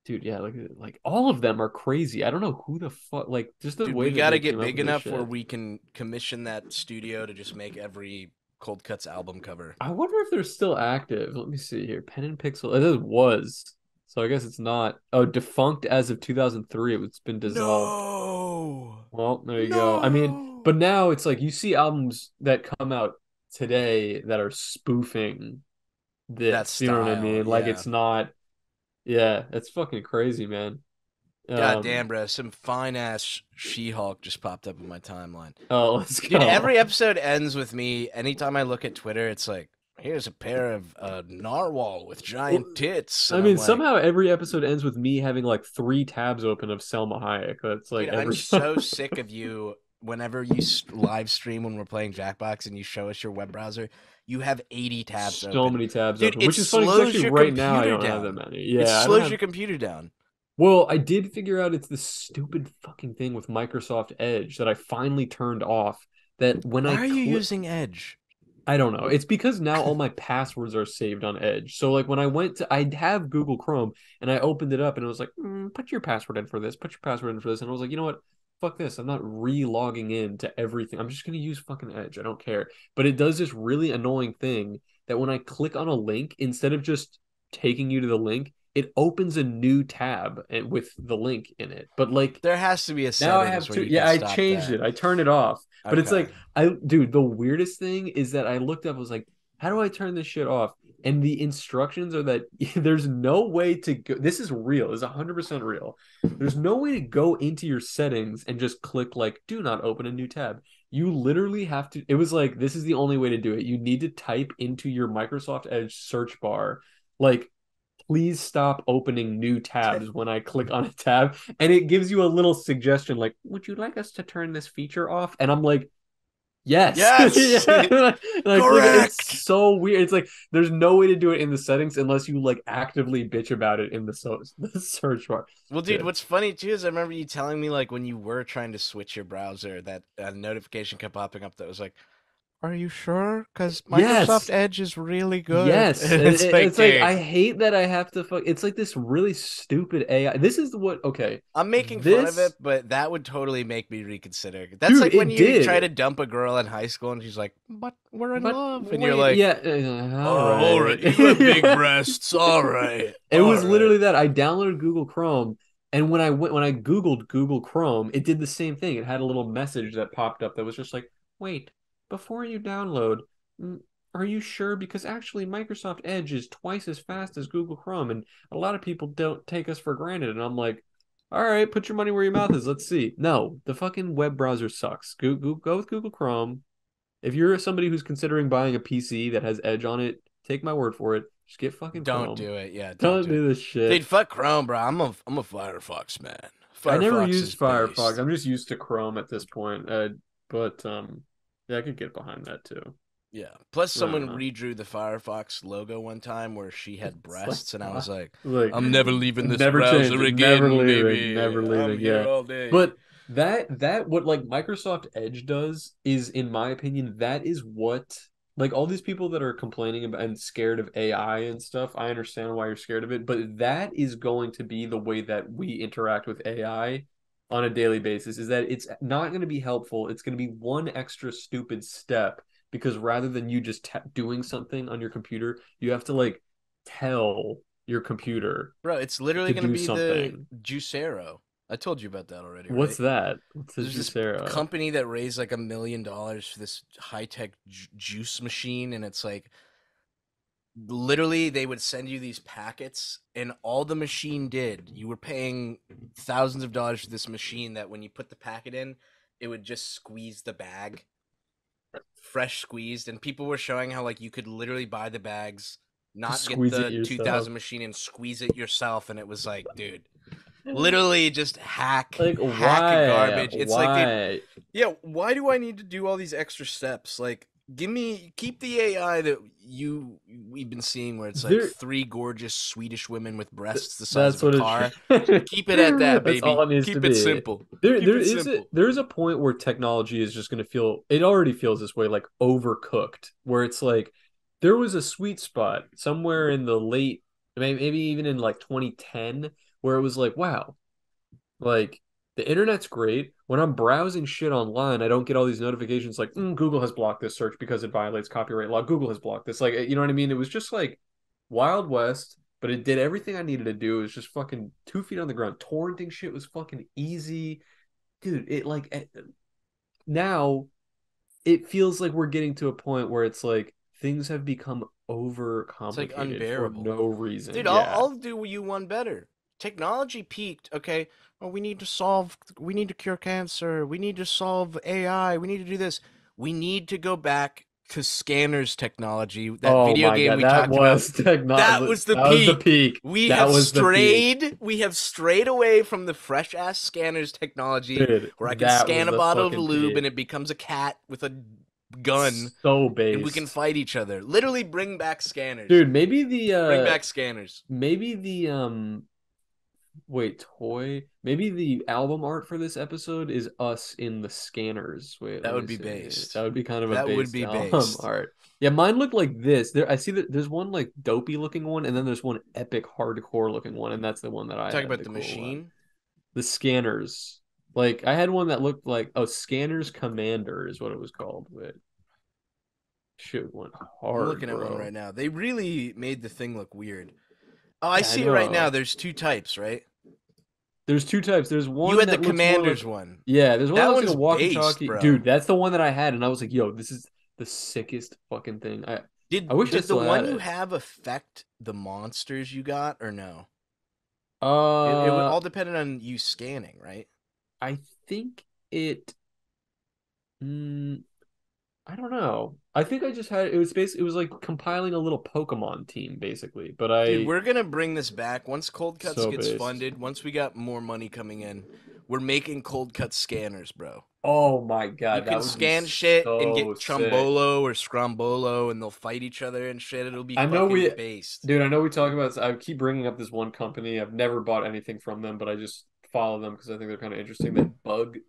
Dude, yeah, like all of them are crazy. I don't know who the fuck, like just the Dude, way we that got to they get came up big with this enough where shit. we can commission that studio to just make every Cold Cuts album cover. I wonder if they're still active. Let me see here. Pen and Pixel. It was So I guess it's not. Oh, defunct as of 2003. It's been dissolved. No. Well, there you go. I mean, No. but now it's like you see albums that come out today that are spoofing That this. You know what I style, mean? Like yeah. it's not. Yeah, it's fucking crazy, man. God damn, Um, bro. Some fine ass She-Hulk just popped up in my timeline. oh, let's Dude, go. every episode ends with me. Anytime I look at Twitter, it's like, here's a pair of narwhal with Well, giant tits. I And mean, I'm like, somehow every episode ends with me having like three tabs open of Selma Hayek. That's like dude, I'm every so sick of you. Whenever you live stream when we're playing Jackbox and you show us your web browser, you have 80 tabs so open. many tabs Dude, open, it which is funny because slows actually your right now I computer don't have that down. many. It Yeah, I don't slows your have. computer down. Well, I did figure out it's this stupid fucking thing with Microsoft Edge that I finally turned off. That when I Why are you click, using Edge? I don't know. It's because now all my passwords are saved on Edge. So like when I went to, I have Google Chrome and I opened it up and it was like, put your password in for this, put your password in for this, and I was like, you know what? Fuck this. I'm not re-logging in to everything. I'm just gonna use fucking Edge. I don't care. But it does this really annoying thing that when I click on a link, instead of just taking you to the link, it opens a new tab with the link in it. But like There has to be a now I have settings where to, you yeah, can I stop changed that. it. I turned it off. But it's Okay. like, dude, the weirdest thing is that I looked up, I was like, how do I turn this shit off? And the instructions are that there's no way to go. This is real, this is 100% real. There's no way to go into your settings and just click, like, do not open a new tab. You literally have to, it was like, this is the only way to do it. You need to type into your Microsoft Edge search bar, like, please stop opening new tabs when I click on a tab. And it gives you a little suggestion like, would you like us to turn this feature off? And I'm like, yes. Yes. Yeah. Like, look, it's Correct. so weird. It's like there's no way to do it in the settings unless you like actively bitch about it in the search bar. Well, dude, Yeah. what's funny too is I remember you telling me like when you were trying to switch your browser that a notification kept popping up that was like, "Are you sure? Because Microsoft Yes. Edge is really good." Yes, And it's like, it's like I dude, hate that I have to fuck. It's like this really stupid AI. This is what okay. I'm making fun of it, This but that would totally make me reconsider. That's dude, like when it you try did. to dump a girl in high school and she's like, "But we're in But love," and you're wait, like, yeah, all "Oh, all right, right. you have big breasts, all right, It all was right." literally that. I downloaded Google Chrome, and when I Googled Google Chrome, it did the same thing. It had a little message that popped up that was just like, "Wait, before you download, mm, are you sure? Because actually, Microsoft Edge is twice as fast as Google Chrome, and a lot of people don't take us for granted." And I'm like, "All right, put your money where your mouth is. Let's see." No, the fucking web browser sucks. Go with Google Chrome. If you're somebody who's considering buying a PC that has Edge on it, take my word for it. Just get fucking Don't Chrome. do it. Yeah, don't Don't do it. do this Dude, shit. fuck Chrome, bro. I'm a Firefox man. I never Firefox is used Firefox. based. I'm just used to Chrome at this point. But yeah, I could get behind that too. Yeah. Plus, I don't someone know. redrew the Firefox logo one time where she had It's like, breasts, and I was like I'm never leaving this never change, browser never again, leaving, baby. never I'm leaving. here Yeah, all day. but that what like Microsoft Edge does is, in my opinion, that is what like all these people that are complaining about and scared of AI and stuff. I understand why you're scared of it, but that is going to be the way that we interact with AI on a daily basis. Is that it's not going to be helpful. It's going to be one extra stupid step because rather than you just doing something on your computer, you have to like tell your computer Bro, it's literally to gonna do be the something. Juicero. I told you about that already, What's right? that? What's a There's this Juicero? company that raised like $1 million for this high tech juice machine, and it's like literally they would send you these packets, and all the machine did, you were paying thousands of dollars for this machine that when you put the packet in, it would just squeeze the bag, fresh squeezed, and people were showing how like you could literally buy the bags, Just not get squeeze it the yourself. 2000 machine and squeeze it yourself, and it was like, dude, literally just Like hack why? garbage. It's like, dude, Why? yeah, why do I need to do all these extra steps? Like, keep the AI that we've been seeing where it's like There three gorgeous Swedish women with breasts the size that's of a what it car. should. Keep it at that, That's all baby. it needs to Keep it be. simple. There Keep there it is simple. there's a point where technology is just going to feel, it already feels this way, like overcooked, where it's like there was a sweet spot somewhere in the late, maybe even in like 2010, where it was like, wow, like the internet's great. When I'm browsing shit online, I don't get all these notifications like, Google has blocked this search because it violates copyright law. Google has blocked this. Like, you know what I mean? It was just like Wild West. but it did everything I needed to do. It was just fucking 2 feet on the ground. Torrenting shit was fucking easy, dude. Now it feels like we're getting to a point where it's like things have become over It's like complicated for unbearable. no reason. Dude, Yeah. I'll do you one better. Technology peaked. Okay, well, we need to cure cancer. We need to solve AI. We need to do this. We need to go back to scanners technology. That Oh video my game God, we talked about. That was the that was the peak. peak. That was the peak. We have strayed away from the fresh ass scanners technology Dude, where I can that scan was a the bottle of fucking lube peak. and it becomes a cat with a gun So and we can based. fight each other. Literally bring back scanners. Dude, maybe Bring back scanners. the wait, toy. Maybe the album art for this episode is us in the scanners. Wait, That let would me be see. based. That would be kind of a That would based be album based. art. Yeah, mine looked like this. There, I see that there's one like dopey looking one, and then there's one epic hardcore looking one, and that's the one that I Talk had, about the the cool one. machine. The scanners. Like I had one that looked like Scanners Commander is what it was called. Wait, shit went I'm hard, looking at one bro. right now. They really made the thing look weird. Oh, I Yeah, I see it right now. know. There's two types, right? There's two types. There's You one had the that looks more like commander's one. yeah, there's one that That looks like a one's based, walkie-talkie. bro. Dude, that's the one that I had, and I was like, yo, this is the sickest fucking thing. I wish I Did the still had one you it. have affect the monsters you got or no? It Uh all depended on you scanning, right? I think it mm, I don't know. I think I just had it was like compiling a little Pokemon team basically, but Dude, I we're gonna bring this back once Cold Cuts so gets based. funded. Once we got more money coming in, we're making Cold Cut scanners, bro. Oh my You God, can that would be scan shit and so get sick. Chumbolo or Scrombolo, and they'll fight each other and shit. It'll be I know fucking we, based. dude, I know we talk about this. I keep bringing up this one company. I've never bought anything from them, but I just follow them because I think they're kind of interesting. That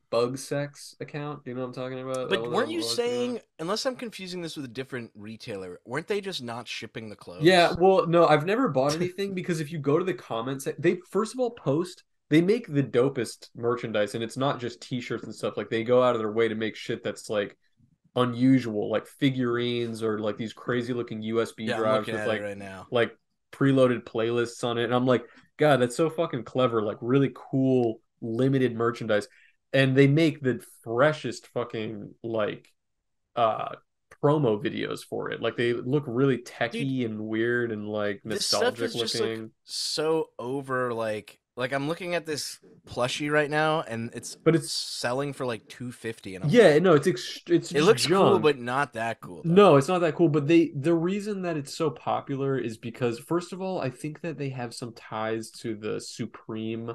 bug sex account. You know what I'm talking about? That But one that weren't I'm you always forgetting about. saying, unless I'm confusing this with a different retailer, weren't they just not shipping the Yeah, clothes? well, no, I've never bought anything because if you go to the comments, they first of all post, they make the dopest merchandise, and it's not just t-shirts and stuff. Like they go out of their way to make shit that's like unusual, like figurines or like these crazy looking USB Yeah, I'm drives looking with at it right now. like preloaded playlists on it. And I'm like, God, that's so fucking clever, like really cool limited merchandise. And they make the freshest fucking like uh promo videos for it. Like they look really Dude, techy and weird and like this stuff nostalgic is just like looking. so over like I'm looking at this plushie right now and it's But it's selling for like 250 and I'm yeah, like no, it's it just looks cool junk. but not that cool though. No, it's not that cool. But the reason that it's so popular is because first of all, I think that they have some ties to the Supreme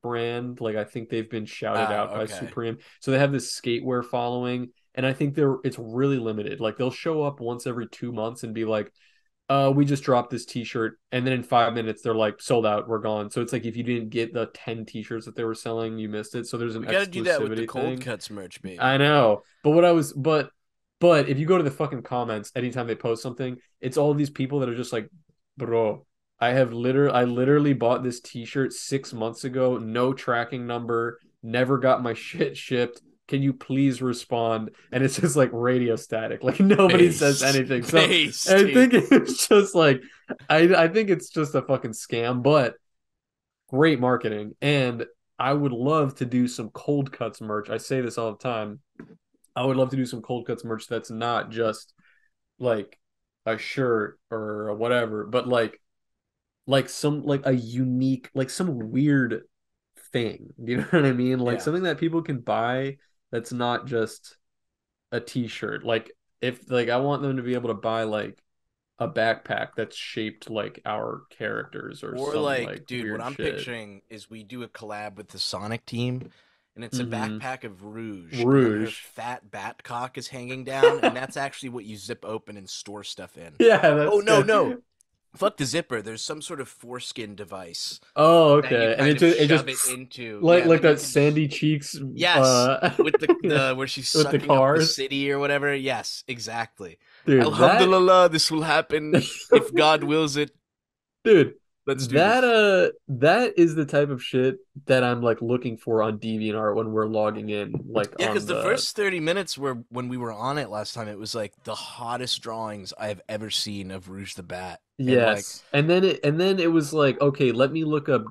brand. Like I think they've been shouted Oh, out by okay. Supreme. So they have this skatewear following. And I think it's really limited. Like they'll show up once every 2 months and be like, we just dropped this t-shirt, and then in 5 minutes they're like sold out, we're gone. So it's like if you didn't get the 10 t-shirts that they were selling, you missed it. So there's an We got to do that with the exclusivity cold thing. cuts merch, I baby. know. But if you go to the fucking comments anytime they post something, it's all these people that are just like, bro, I literally bought this t-shirt 6 months ago, no tracking number, never got my shit shipped. Can you please respond? And it's just like radio static. Like nobody says Base. anything. So Base, I dude. think it's just like I think it's just a fucking scam, but great marketing. And I would love to do some cold cuts merch. I say this all the time. I would love to do some cold cuts merch that's not just like a shirt or whatever, but like some like a unique like some weird thing. You know what I mean? Like Yeah. something that people can buy that's not just a t-shirt. Like if like I want them to be able to buy like a backpack that's shaped like our characters or Or some like, like dude, what weird I'm shit. picturing is we do a collab with the Sonic team, and it's a Mm-hmm. backpack of Rouge, and then her Rouge. fat bat cock is hanging down, and that's actually what you zip open and store stuff in. Yeah, Oh that's no, good. no. Fuck the zipper. There's some sort of foreskin device Oh, that you okay. And kind of it just shove it into. like Yeah, like like you that can just Sandy Cheeks yes, with yeah, the where she's with the sucking up the cars. city or whatever. Yes, exactly. Dude, that Alhamdulillah, this will happen if God wills it. dude, Let's do That this. that is the type of shit that I'm like looking for on DeviantArt when we're logging in, like Yeah, because on the the first 30 minutes were when we were on it last time, it was like the hottest drawings I have ever seen of Rouge the Bat. And like, yes. And then it was like, okay, let me look up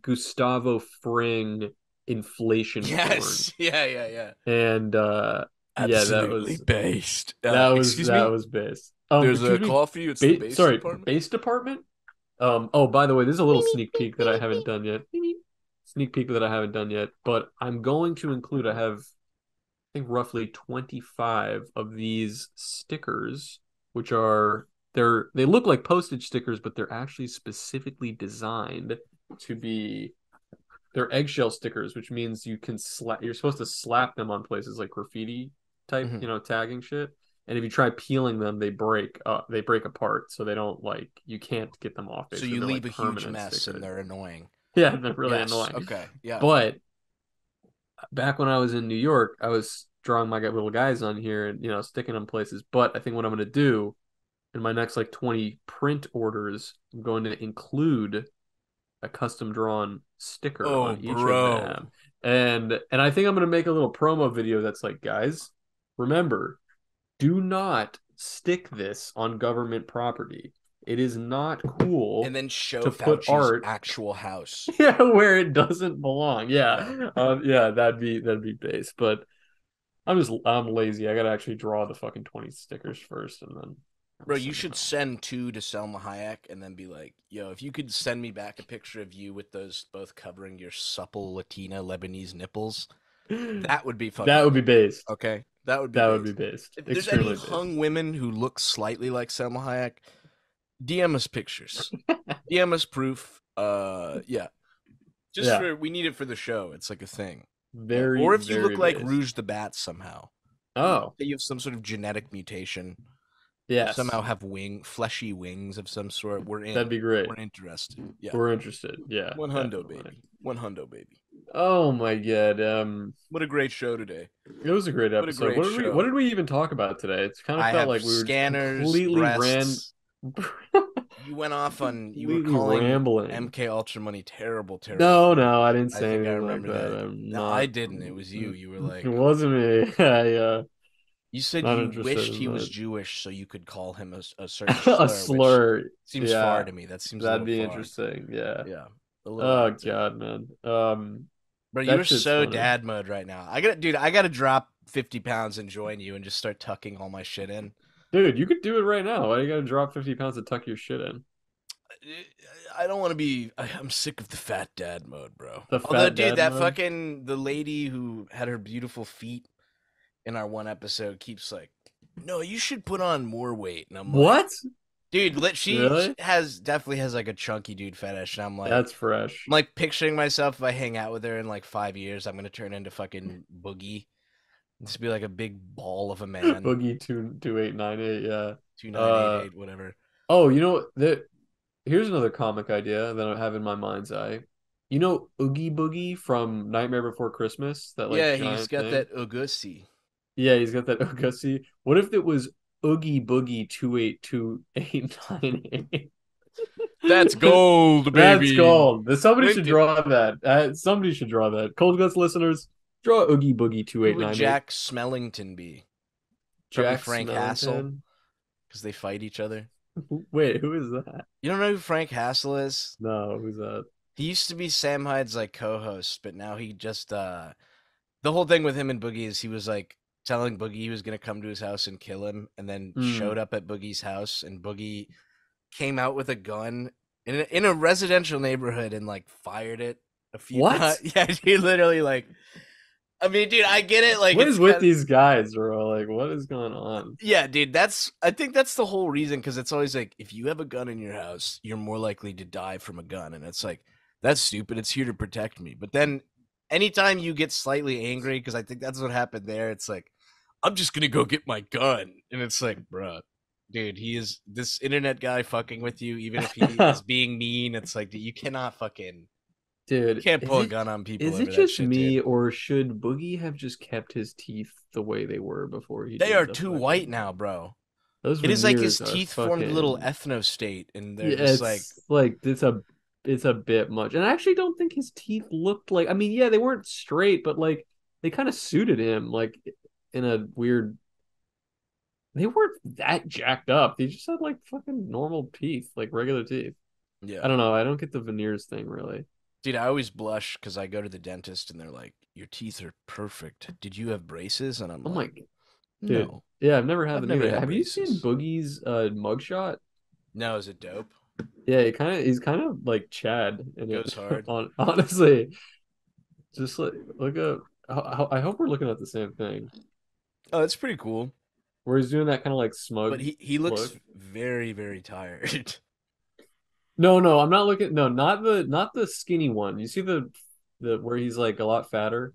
Gustavo Fring inflation porn. yes, yeah, yeah, yeah. And yeah, that Absolutely was based. that was Excuse that me? was base. There's a Excuse me, coffee. It's the base sorry, department. base department? Oh, by the way, this is a little sneak peek that I haven't done yet. Sneak peek that I haven't done yet, but I'm going to include, I have, I think, roughly 25 of these stickers, which are they look like postage stickers, but they're actually specifically designed to be they're eggshell stickers, which means you're supposed to slap them on places like graffiti type, Mhm. tagging shit. And if you try peeling them, they break apart, so they don't like you can't get them off. So Basically, you they're leave like a huge permanent mess and stickers. they're annoying. Yeah, they're really Yes. annoying. Okay. Yeah. But back when I was in New York, I was drawing my little guys on here and sticking them places. But I think what I'm going to do in my next like 20 print orders, I'm going to include a custom drawn sticker Oh, on each of bro. them. And I think I'm going to make a little promo video that's like, guys, remember, do not stick this on government property. It is not And cool then show to put Fauci's art actual house. yeah, where it doesn't belong. Yeah. Yeah. Yeah, that'd be base. But I'm lazy. I gotta actually draw the fucking 20 stickers first and then I'll Bro, you send them should out. send two to Selma Hayek and then be like, yo, if you could send me back a picture of you with those both covering your supple Latina Lebanese nipples, that would be That fucking would be dope. based. Okay? That would be That would be based. based. If there's any Extremely based. hung women who look slightly like Selma Hayek, DM us pictures. DM us proof. Yeah. Just Yeah. for, we need it for the show. It's like a thing. Yeah. Very, Or if you very look like based. Rouge the Bat somehow. Oh, Say you have some sort of genetic mutation. You somehow yes. have fleshy wings of some sort. We're That'd in. be great. We're interested. Yeah. We're interested. Yeah, One hundo, definitely. baby. One hundo, baby. Oh my God. What a great show today. It was a great What a episode. great What show. did we even talk about today? It's kind of I felt have like we were just scanners, completely breasts. You went off on. You were completely calling rambling. MK Ultra Money terrible, terrible No, things. no, I didn't I say think I anything like remember that. that. I'm No, I not. didn't. It was you. You were It like, wasn't me. you said Not you interested wished in he was that. Jewish so you could call him a certain A slur, which slur. seems far Yeah, to me. That seems a that'd little be far. interesting. Yeah. Yeah, a little Oh odd to me. God, man. Bro, you That are shit's so funny. dad mode right now. Dude, I gotta drop 50 pounds and join you and just start tucking all my shit in. Dude, you could do it right now. Why do you gotta drop 50 pounds to tuck your shit in? I don't want to be. I'm sick of the fat dad mode, bro. The Although, fat dude, dad that mode? fucking the lady who had her beautiful feet in our one episode keeps like, no, you should put on more weight, and I'm like, What? dude, she Really? has definitely has like a chunky dude fetish, and That's fresh. I'm like picturing myself if I hang out with her in like 5 years, I'm gonna turn into fucking Boogie. Just be like a big ball of a man, Boogie 22898, yeah. 2988, whatever. Oh, here's another comic idea that I have in my mind's eye. Oogie Boogie from Nightmare Before Christmas, that like Yeah, he's giant got thing? that Augusty. Yeah, he's got that Oogie. What if it was Oogie Boogie 282898? That's gold, That's baby. gold. Somebody should Print it. draw that. Somebody should draw that. Cold Guts listeners, draw Oogie Boogie Who would 2898. Jack Smellington be? Probably Jack Frank Hassel, Smellington. because they fight each other. Wait, who is that? You don't know who Frank Hassel is? No, who's that? He used to be Sam Hyde's like co-host, but now he just the whole thing with him and Boogie is he was like telling Boogie he was gonna come to his house and kill him, and then Hmm. showed up at Boogie's house, and Boogie came out with a gun in a residential neighborhood and like fired it a few times. What? Yeah, he literally like. I mean, dude, I get it. Like, What it's is with kind. these guys, bro? Like, what is going on? Yeah, dude, I think that's the whole reason because it's always like if you have a gun in your house, you're more likely to die from a gun, and it's like that's stupid. It's here to protect me. But then anytime you get slightly angry, because I think that's what happened there, it's like I'm just gonna go get my gun, and it's like, bruh, dude, he is this internet guy fucking with you, even if he is being mean. It's like you cannot fucking you Dude, can't is pull a it gun on people is it over that just shit, dude. me or should Boogie have just kept his teeth the way they were before he They did are the too white fucking now, bro. Those It is like his veneers are teeth formed a little fucking ethno state, and they're yeah. just like, It's like it's a bit much, and I actually don't think his teeth looked like. I mean, yeah, they weren't straight, but like they kind of suited him, like in a weird. They weren't that jacked up. They just had like fucking normal teeth, like regular teeth. I yeah. don't know. I don't get the veneers thing really. Dude, I always blush because I go to the dentist and they're like, "Your teeth are perfect. Did you have braces?" And I'm Oh my like, dude. "No, Yeah, I've never had I've them never either. had Have you seen braces." Boogie's mugshot? No, is it dope? Yeah, he's kind of like Chad in it. Goes hard. Honestly, just like look up. I hope we're looking at the same thing. Oh, it's pretty cool. Where he's doing that kind of like But smug he looks look. very, very tired. No, no, I'm not looking. No, not the skinny one. You see the where he's like a lot fatter.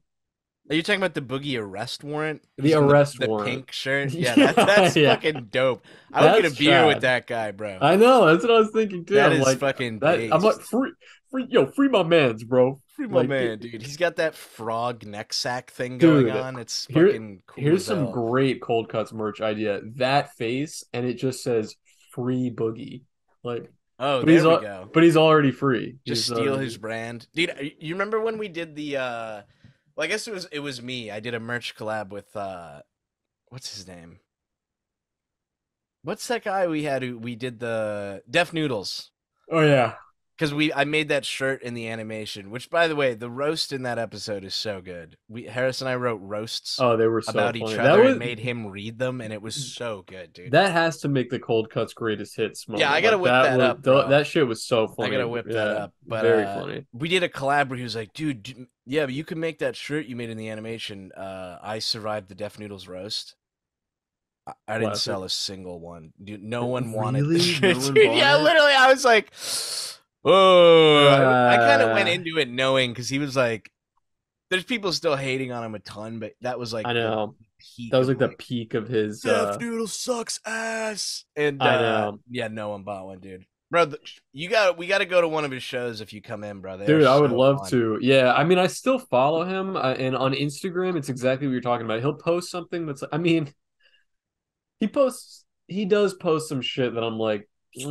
Are you talking about the Boogie arrest warrant? The He's in the arrest the warrant. pink shirt. Yeah, Yeah, that's yeah, fucking dope. I would get a that's beer with Chad. that guy, bro. I know. That's what I was thinking too. That I'm is like fucking that. I'm like based. free my man's, bro. Free my Like, man, dude. He's got that frog neck sack thing going dude, on. It's here fucking cool here's as some hell. great cold cuts merch idea. That face, and it just says free boogie. Like, Oh, there we go. but he's already free. Just He's steal his already brand, dude. You remember when we did the? Well, I guess it was me. I did a merch collab with what's his name? What's that guy we had who we did the Deaf Noodles? oh yeah. Because I made that shirt in the animation, which by the way, the roast in that episode is so good. Harris and I wrote roasts Oh, they were so about each funny. That other and was made him read them, and it was so good, dude. that has to make the cold cuts greatest hits Yeah, I moment. gotta Like whip that up, bro. that shit was so I gotta funny. whip that Yeah, up. But very funny. we did a collab where he was like, dude, yeah, but you can make that shirt you made in the animation. I survived the Deaf Noodles roast. I didn't Classic. sell a single one. Dude, no one wanted the Really? shirt. No one Dude, bought yeah, it? literally, I was like, oh, I kind of went Uh, into it knowing because he was like, there's people still hating on him a ton, but that was like I the know. That peak was of like the like, peak of his Deaf Noodles sucks ass. And I know. yeah, no one bought one, dude. Bro, we got to go to one of his shows if you come in, bro. They are Dude, I would so love fun. to. Yeah, I mean, I still follow him, and on Instagram, it's exactly what you're talking about. He'll post something that's, I mean, he does post some shit that I'm like, you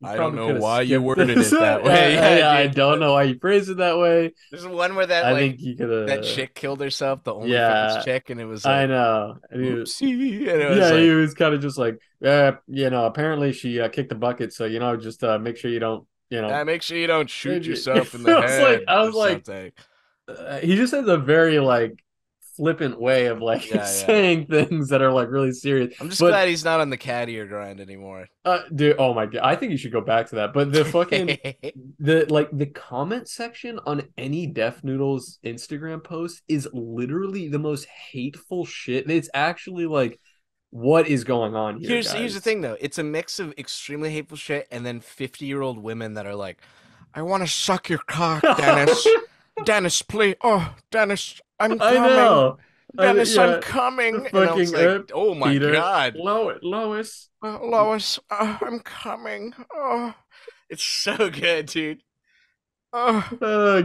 I don't probably know could have why you skipped worded this. it that way. Yeah, Yeah, I dude. don't know why you phrased it that way. There's one where that I like think you could that have, chick killed herself, the OnlyFans yeah, chick, and it was I like, know. And oopsie, and it was yeah, he like, was kind of just like, apparently she kicked the bucket, so just make sure you don't, make sure you don't shoot I yourself in the head or was like, something. he just has a very like flippant way of like Yeah, yeah. saying things that are like really serious. I'm just But glad he's not on the cattier grind anymore. dude, oh my god, I think you should go back to that. But the comment section on any Def Noodles Instagram post is literally the most hateful shit. It's actually like, what is going on here, Here's the guys? thing though. It's a mix of extremely hateful shit and then 50-year-old women that are like, I want to suck your cock, Dennis. Dennis, please. Oh, Dennis, I'm I coming. know. Dennis, I'm Yeah, coming. And I was fucking like, oh my Peter, God. Lois. Lois, I'm coming. Oh, it's so good, dude. Oh,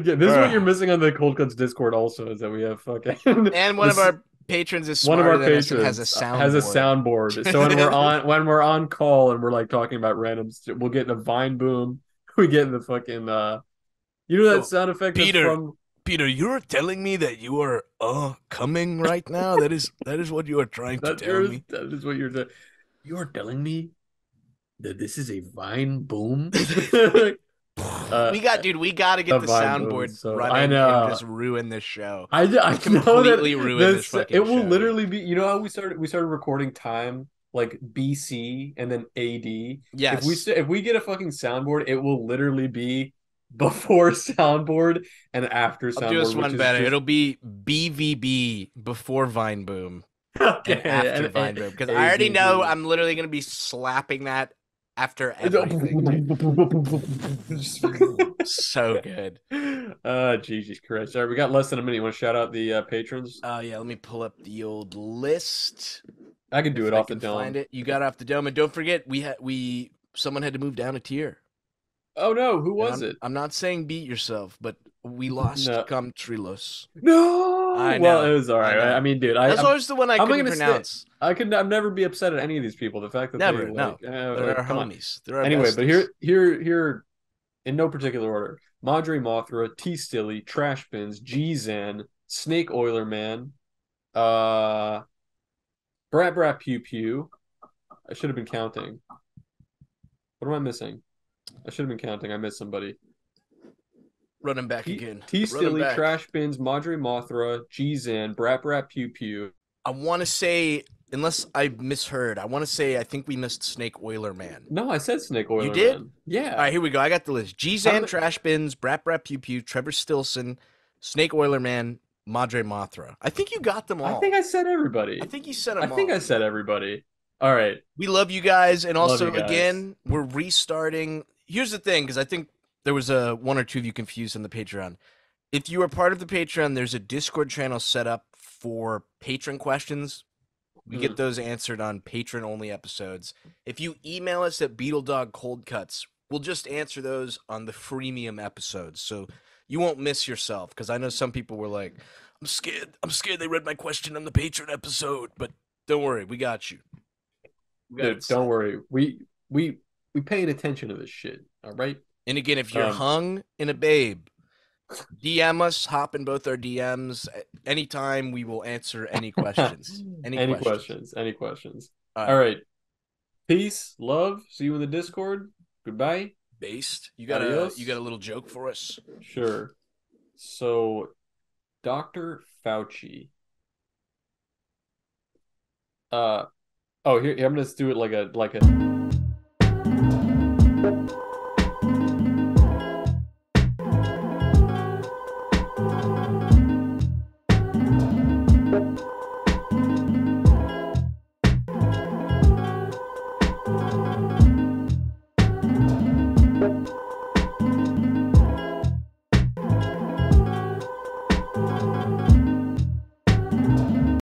Yeah, this is what you're missing on the Cold Cuts Discord. Also, is that we have fucking and one of this. our patrons is One of smarter our than us and has a patrons has a soundboard. soundboard. So when we're on call and we're like talking about random, we'll get the Vine boom. We get the fucking that Oh, sound effect that's Peter, from Peter, you're telling me that you are coming right now? That is what you are trying to tell me. that is what you're saying. You're telling me that this is a Vine boom. uh, We got to the get the Vine boom. soundboard So I running and know. just ruin this show. I Just know completely that ruin this this it fucking will show, dude. literally be. You know how we started recording time like BC and then AD. Yes. If we get a fucking soundboard, it will literally be before soundboard and after I'll do us soundboard, which one is better. just It'll be BVB before Vine Boom okay. and after And Vine Boom because I already know AVB. I'm literally gonna be slapping that after everything, dude. So good. Jesus Christ! All right, we got less than a minute. You want to shout out the patrons? Yeah, let me pull up the old list I can do if it I off the can find dome. it. You got off the dome, and don't forget someone had to move down a tier. Oh no, who And was it? I'm not saying beat yourself, but we lost No, Comtrilos. no. I Well, it know. was all I right. I know. mean, dude, That's always the one I I'm not couldn't gonna stay. pronounce. I'd never be upset at any of these people. The fact that they Never. No. They're our come on. homies. They're our Anyway, but besties. here, in no particular order: Madre Mothra, T Stilly, Trash Bins, G Zan, Snake Oiler Man, uh, Brat Brat Pew Pew. I should have been counting. What am I missing? I should have been counting. I missed somebody. Running back again. T Running Stilly, back. Trash Bins, Madre Mothra, G Zan, Brat Brat Pew Pew. I want to say, unless I misheard, I want to say I think we missed Snake Oiler Man. No, I said Snake You Oiler did? Man. All Yeah. right, here we go. I got the list. How G-Zan, did Trash Bins, Brat Brat Pew Pew, Trevor Stilson, Snake Oiler Man, Madre Mothra. I think you got them I think all. I said I everybody. think you said I them think all, I dude. said everybody. All right. We love you guys, and Love you also guys. again, we're restarting. Here's the thing, because I think there was one or two of you confused on the Patreon. If you are part of the Patreon, there's a Discord channel set up for patron questions. We get Mm. those answered on patron only episodes. If you email us at beetledogcoldcuts, we'll just answer those on the freemium episodes. So you won't miss yourself, because I know some people were like, I'm scared. I'm scared they read my question on the patron episode. But don't worry, we got you. We got it Dude, don't set. worry. We paying attention to this shit. All right. And again, if you're Um, hung in a babe, DM us, hop in both our DMs. Anytime we will answer any questions. Any any questions. questions? Any questions? All All right. right. Peace, love. See you in the Discord. Goodbye. Based. You got a Adios. little joke for us? Sure. So, Dr. Fauci. Oh, here I'm gonna do it like a